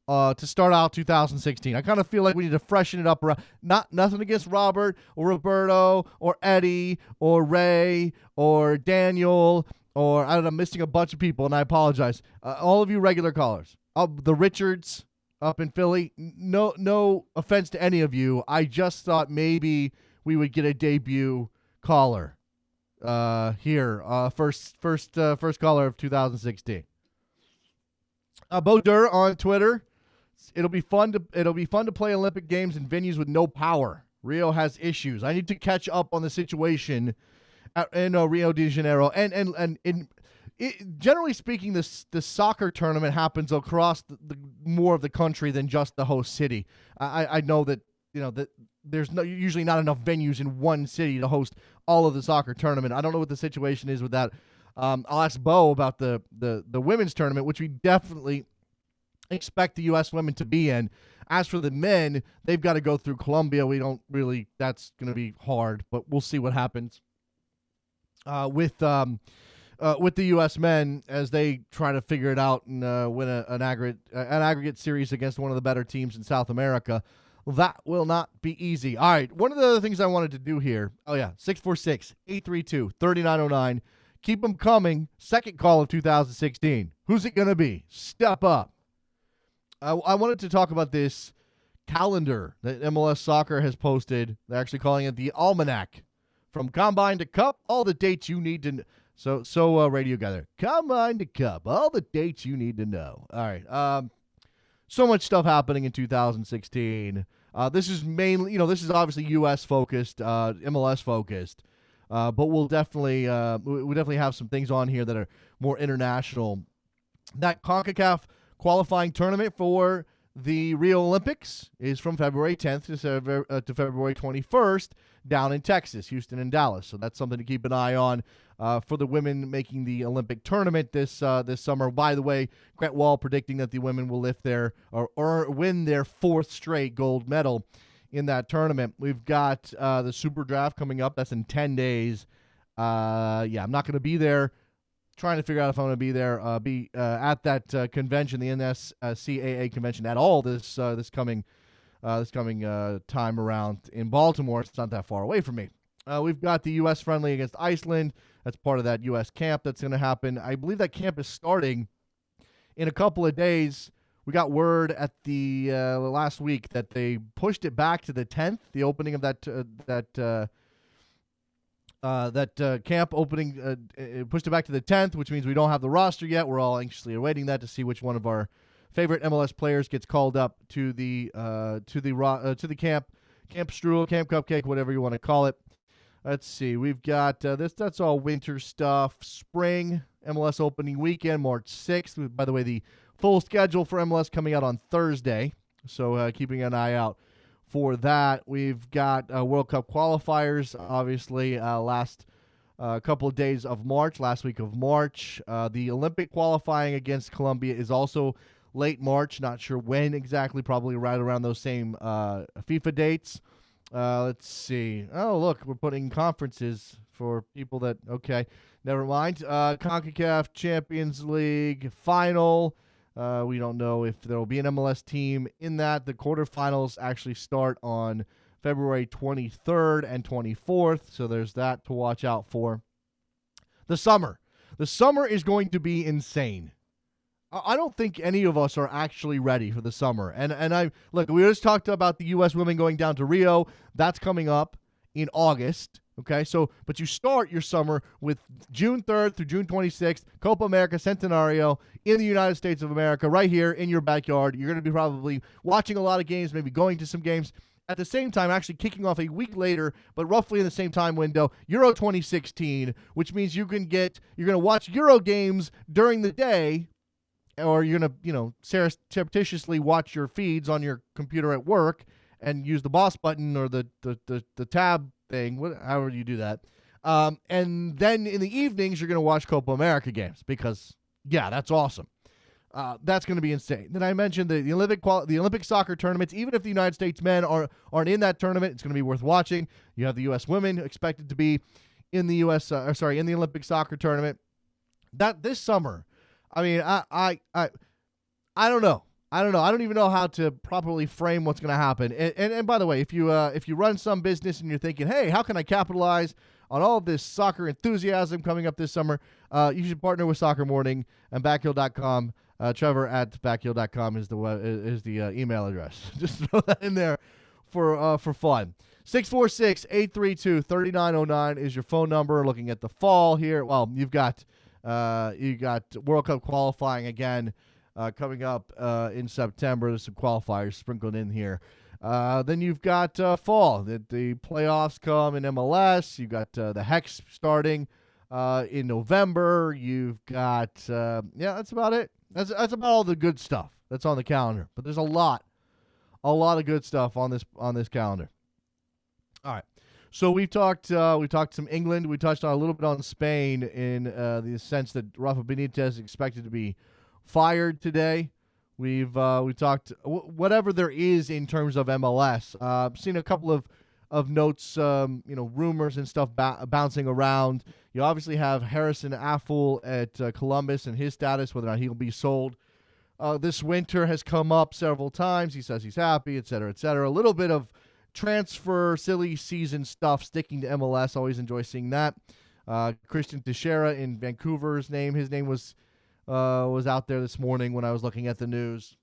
to start out 2016. I kind of feel like we need to freshen it up. Nothing against Robert or Roberto or Eddie or Ray or Daniel or I don't know, I'm missing a bunch of people, and I apologize. All of you regular callers, the Richards up in Philly. No offense to any of you. I just thought maybe we would get a debut caller here. First caller of 2016. Bo Durr on Twitter. It'll be fun to play Olympic Games in venues with no power. Rio has issues. I need to catch up on the situation in Rio de Janeiro. Generally speaking, the soccer tournament happens across the more of the country than just the host city. I know that there's usually not enough venues in one city to host all of the soccer tournament. I don't know what the situation is with that. I'll ask Bo about the women's tournament, which we definitely expect the U.S. women to be in. As for the men, they've got to go through Colombia. That's going to be hard, but we'll see what happens with the U.S. men as they try to figure it out and win an aggregate series against one of the better teams in South America. That will not be easy. All right, one of the other things I wanted to do here, 646-832-3909. Keep them coming. Second call of 2016. Who's it going to be? Step up. I wanted to talk about this calendar that MLS Soccer has posted. They're actually calling it the Almanac. From Combine to Cup, all the dates you need to know. So radio gather. Combine to Cup, all the dates you need to know. All right. So much stuff happening in 2016. This is mainly, this is obviously U.S. focused, MLS focused. But we'll definitely have some things on here that are more international. That CONCACAF qualifying tournament for the Rio Olympics is from February 10th to February 21st down in Texas, Houston and Dallas. So that's something to keep an eye on for the women making the Olympic tournament this summer. By the way, Grant Wall predicting that the women will lift their or win their fourth straight gold medal in that tournament. We've got the Super Draft coming up. That's in 10 days. I'm not going to be there. Trying to figure out if I'm going to be there, at that convention, the NSCAA convention, at all this coming time around in Baltimore. It's not that far away from me. We've got the U.S. friendly against Iceland. That's part of that U.S. camp that's going to happen. I believe that camp is starting in a couple of days. We got word at the last week that they pushed it back to the 10th, the opening of that camp opening, pushed it back to the 10th, which means we don't have the roster yet. We're all anxiously awaiting that to see which one of our favorite MLS players gets called up to the camp Strudel, Camp Cupcake, whatever you want to call it. Let's see. We've got that's all winter stuff. Spring MLS opening weekend, March 6th. By the way, the full schedule for MLS coming out on Thursday, so keeping an eye out for that. We've got World Cup qualifiers, obviously, last couple of days of March, last week of March. The Olympic qualifying against Colombia is also late March. Not sure when exactly, probably right around those same FIFA dates. Let's see. Oh, look, we're putting conferences for people that, okay, never mind. CONCACAF Champions League final. We don't know if there will be an MLS team in that. The quarterfinals actually start on February 23rd and 24th, so there's that to watch out for. The summer. The summer is going to be insane. I don't think any of us are actually ready for the summer. And look, we just talked about the U.S. women going down to Rio. That's coming up in August. Okay, but you start your summer with June 3rd through June 26th, Copa America Centenario in the United States of America, right here in your backyard. You're going to be probably watching a lot of games, maybe going to some games. At the same time, actually kicking off a week later, but roughly in the same time window, Euro 2016, which means you're going to watch Euro games during the day, or you're going to, surreptitiously watch your feeds on your computer at work and use the boss button or the tab thing, however you do that. And then in the evenings, you're going to watch Copa America games because, that's awesome. That's going to be insane. Then I mentioned the Olympic soccer tournaments. Even if the United States men aren't in that tournament, it's going to be worth watching. You have the U.S. women expected to be in the in the Olympic soccer tournament. That this summer, I mean, I don't know. I don't even know how to properly frame what's going to happen. And by the way, if you run some business and you're thinking, hey, how can I capitalize on all of this soccer enthusiasm coming up this summer, you should partner with Soccer Morning and Backhill.com. Trevor at Backhill.com is the email address. Just throw that in there for fun. 646-832-3909 is your phone number. Looking at the fall here. Well, you got World Cup qualifying again. Coming up in September. There's some qualifiers sprinkled in here. Then you've got fall. The playoffs come in MLS. You've got the Hex starting in November. You've got, that's about it. That's about all the good stuff that's on the calendar. But there's a lot a lot of good stuff on this calendar. All right. So we talked some England. We touched on a little bit on Spain in the sense that Rafa Benitez is expected to be fired today. We talked whatever there is in terms of MLS. Seen a couple of notes, rumors and stuff bouncing around. You obviously have Harrison Afful at Columbus and his status, whether or not he'll be sold. This winter has come up several times. He says he's happy, et cetera, et cetera. A little bit of transfer, silly season stuff sticking to MLS. Always enjoy seeing that. Christian Teixeira in Vancouver's name. His name was out there this morning when I was looking at the news.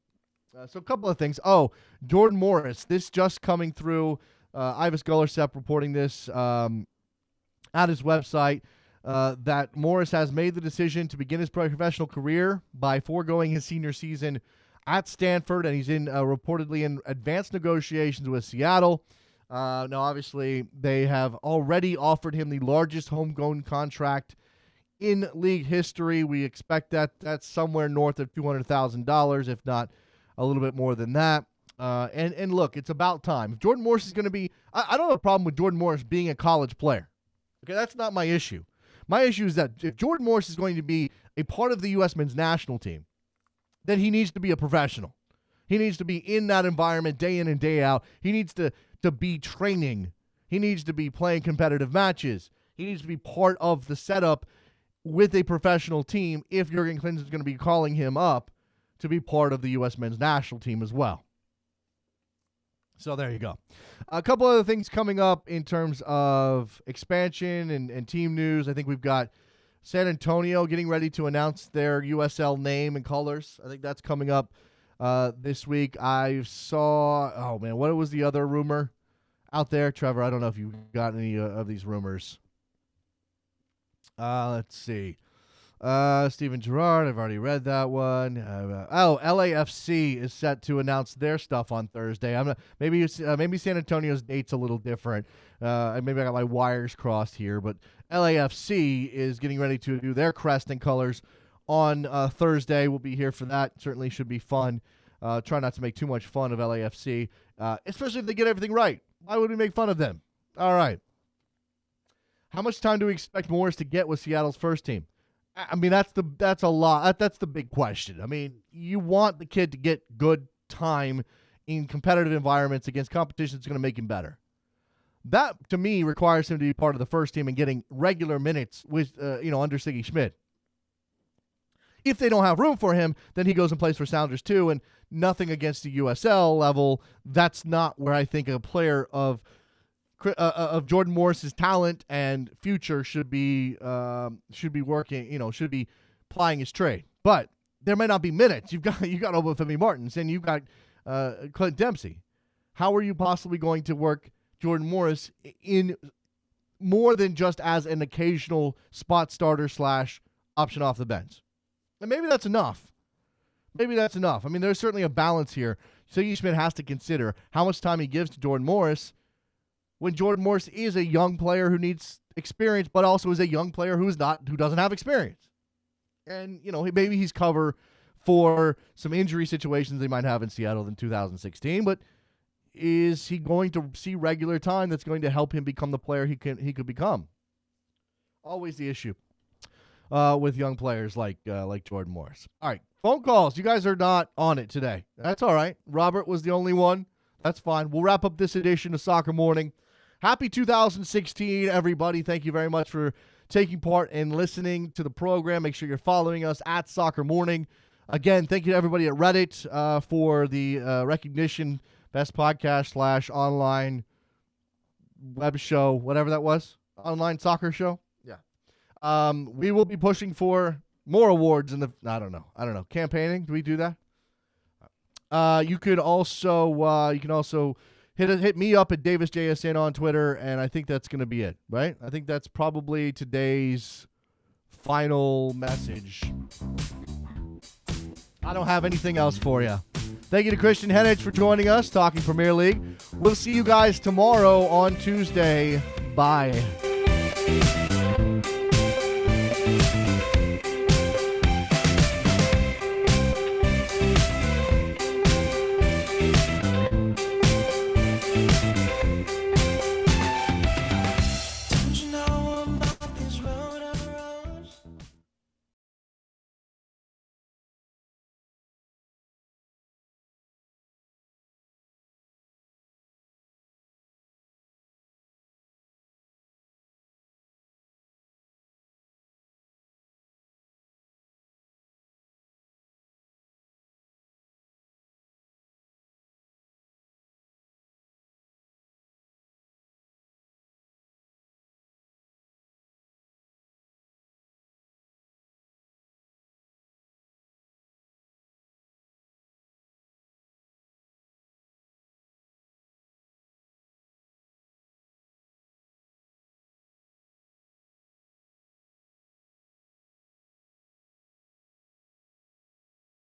So a couple of things. Oh, Jordan Morris. This just coming through. Ives Gullersep reporting this at his website that Morris has made the decision to begin his professional career by foregoing his senior season at Stanford, and he's reportedly in advanced negotiations with Seattle. Now, obviously, they have already offered him the largest homegrown contract in league history. We expect that's somewhere north of $200,000, if not a little bit more than that. And look, it's about time. If Jordan Morris is going to be, I don't have a problem with Jordan Morris being a college player. Okay, that's not my issue. My issue is that if Jordan Morris is going to be a part of the U.S. men's national team, then he needs to be a professional. He needs to be in that environment day in and day out. He needs to be training. He needs to be playing competitive matches. He needs to be part of the setup with a professional team if Jurgen Klinsmann is going to be calling him up to be part of the U.S. men's national team as well. So there you go. A couple other things coming up in terms of expansion and team news. I think we've got San Antonio getting ready to announce their USL name and colors. I think that's coming up this week. I saw, what was the other rumor out there? Trevor, I don't know if you've got any of these rumors. Let's see. Steven Gerrard, I've already read that one. LAFC is set to announce their stuff on Thursday. Maybe San Antonio's date's a little different. Maybe I got my wires crossed here, but LAFC is getting ready to do their crest and colors on Thursday. We'll be here for that. Certainly should be fun. Try not to make too much fun of LAFC, especially if they get everything right. Why would we make fun of them? All right. How much time do we expect Morris to get with Seattle's first team? I mean, that's a lot. That's the big question. I mean, you want the kid to get good time in competitive environments against competition that's going to make him better. That, to me, requires him to be part of the first team and getting regular minutes with, under Siggy Schmidt. If they don't have room for him, then he goes and plays for Sounders too, and nothing against the USL level. That's not where I think a player of Jordan Morris's talent and future should be working, should be plying his trade. But there may not be minutes. You've got Obafemi Martins and you've got Clint Dempsey. How are you possibly going to work Jordan Morris in more than just as an occasional spot starter / option off the bench? And maybe that's enough. I mean, there's certainly a balance here. Siggy Schmidt has to consider how much time he gives to Jordan Morris when Jordan Morris is a young player who needs experience, but also is a young player who doesn't have experience. And, maybe he's cover for some injury situations they might have in Seattle in 2016, but is he going to see regular time that's going to help him become the player he could become? Always the issue with young players like Jordan Morris. All right, phone calls. You guys are not on it today. That's all right. Robert was the only one. That's fine. We'll wrap up this edition of Soccer Morning. Happy 2016, everybody. Thank you very much for taking part and listening to the program. Make sure you're following us at Soccer Morning. Again, thank you to everybody at Reddit for the recognition, best podcast / online web show, whatever that was, online soccer show. Yeah. We will be pushing for more awards in the, I don't know, campaigning. Do we do that? You can also hit me up at DavisJSN on Twitter, and I think that's going to be it, right? I think that's probably today's final message. I don't have anything else for you. Thank you to Christian Henich for joining us, talking Premier League. We'll see you guys tomorrow on Tuesday. Bye.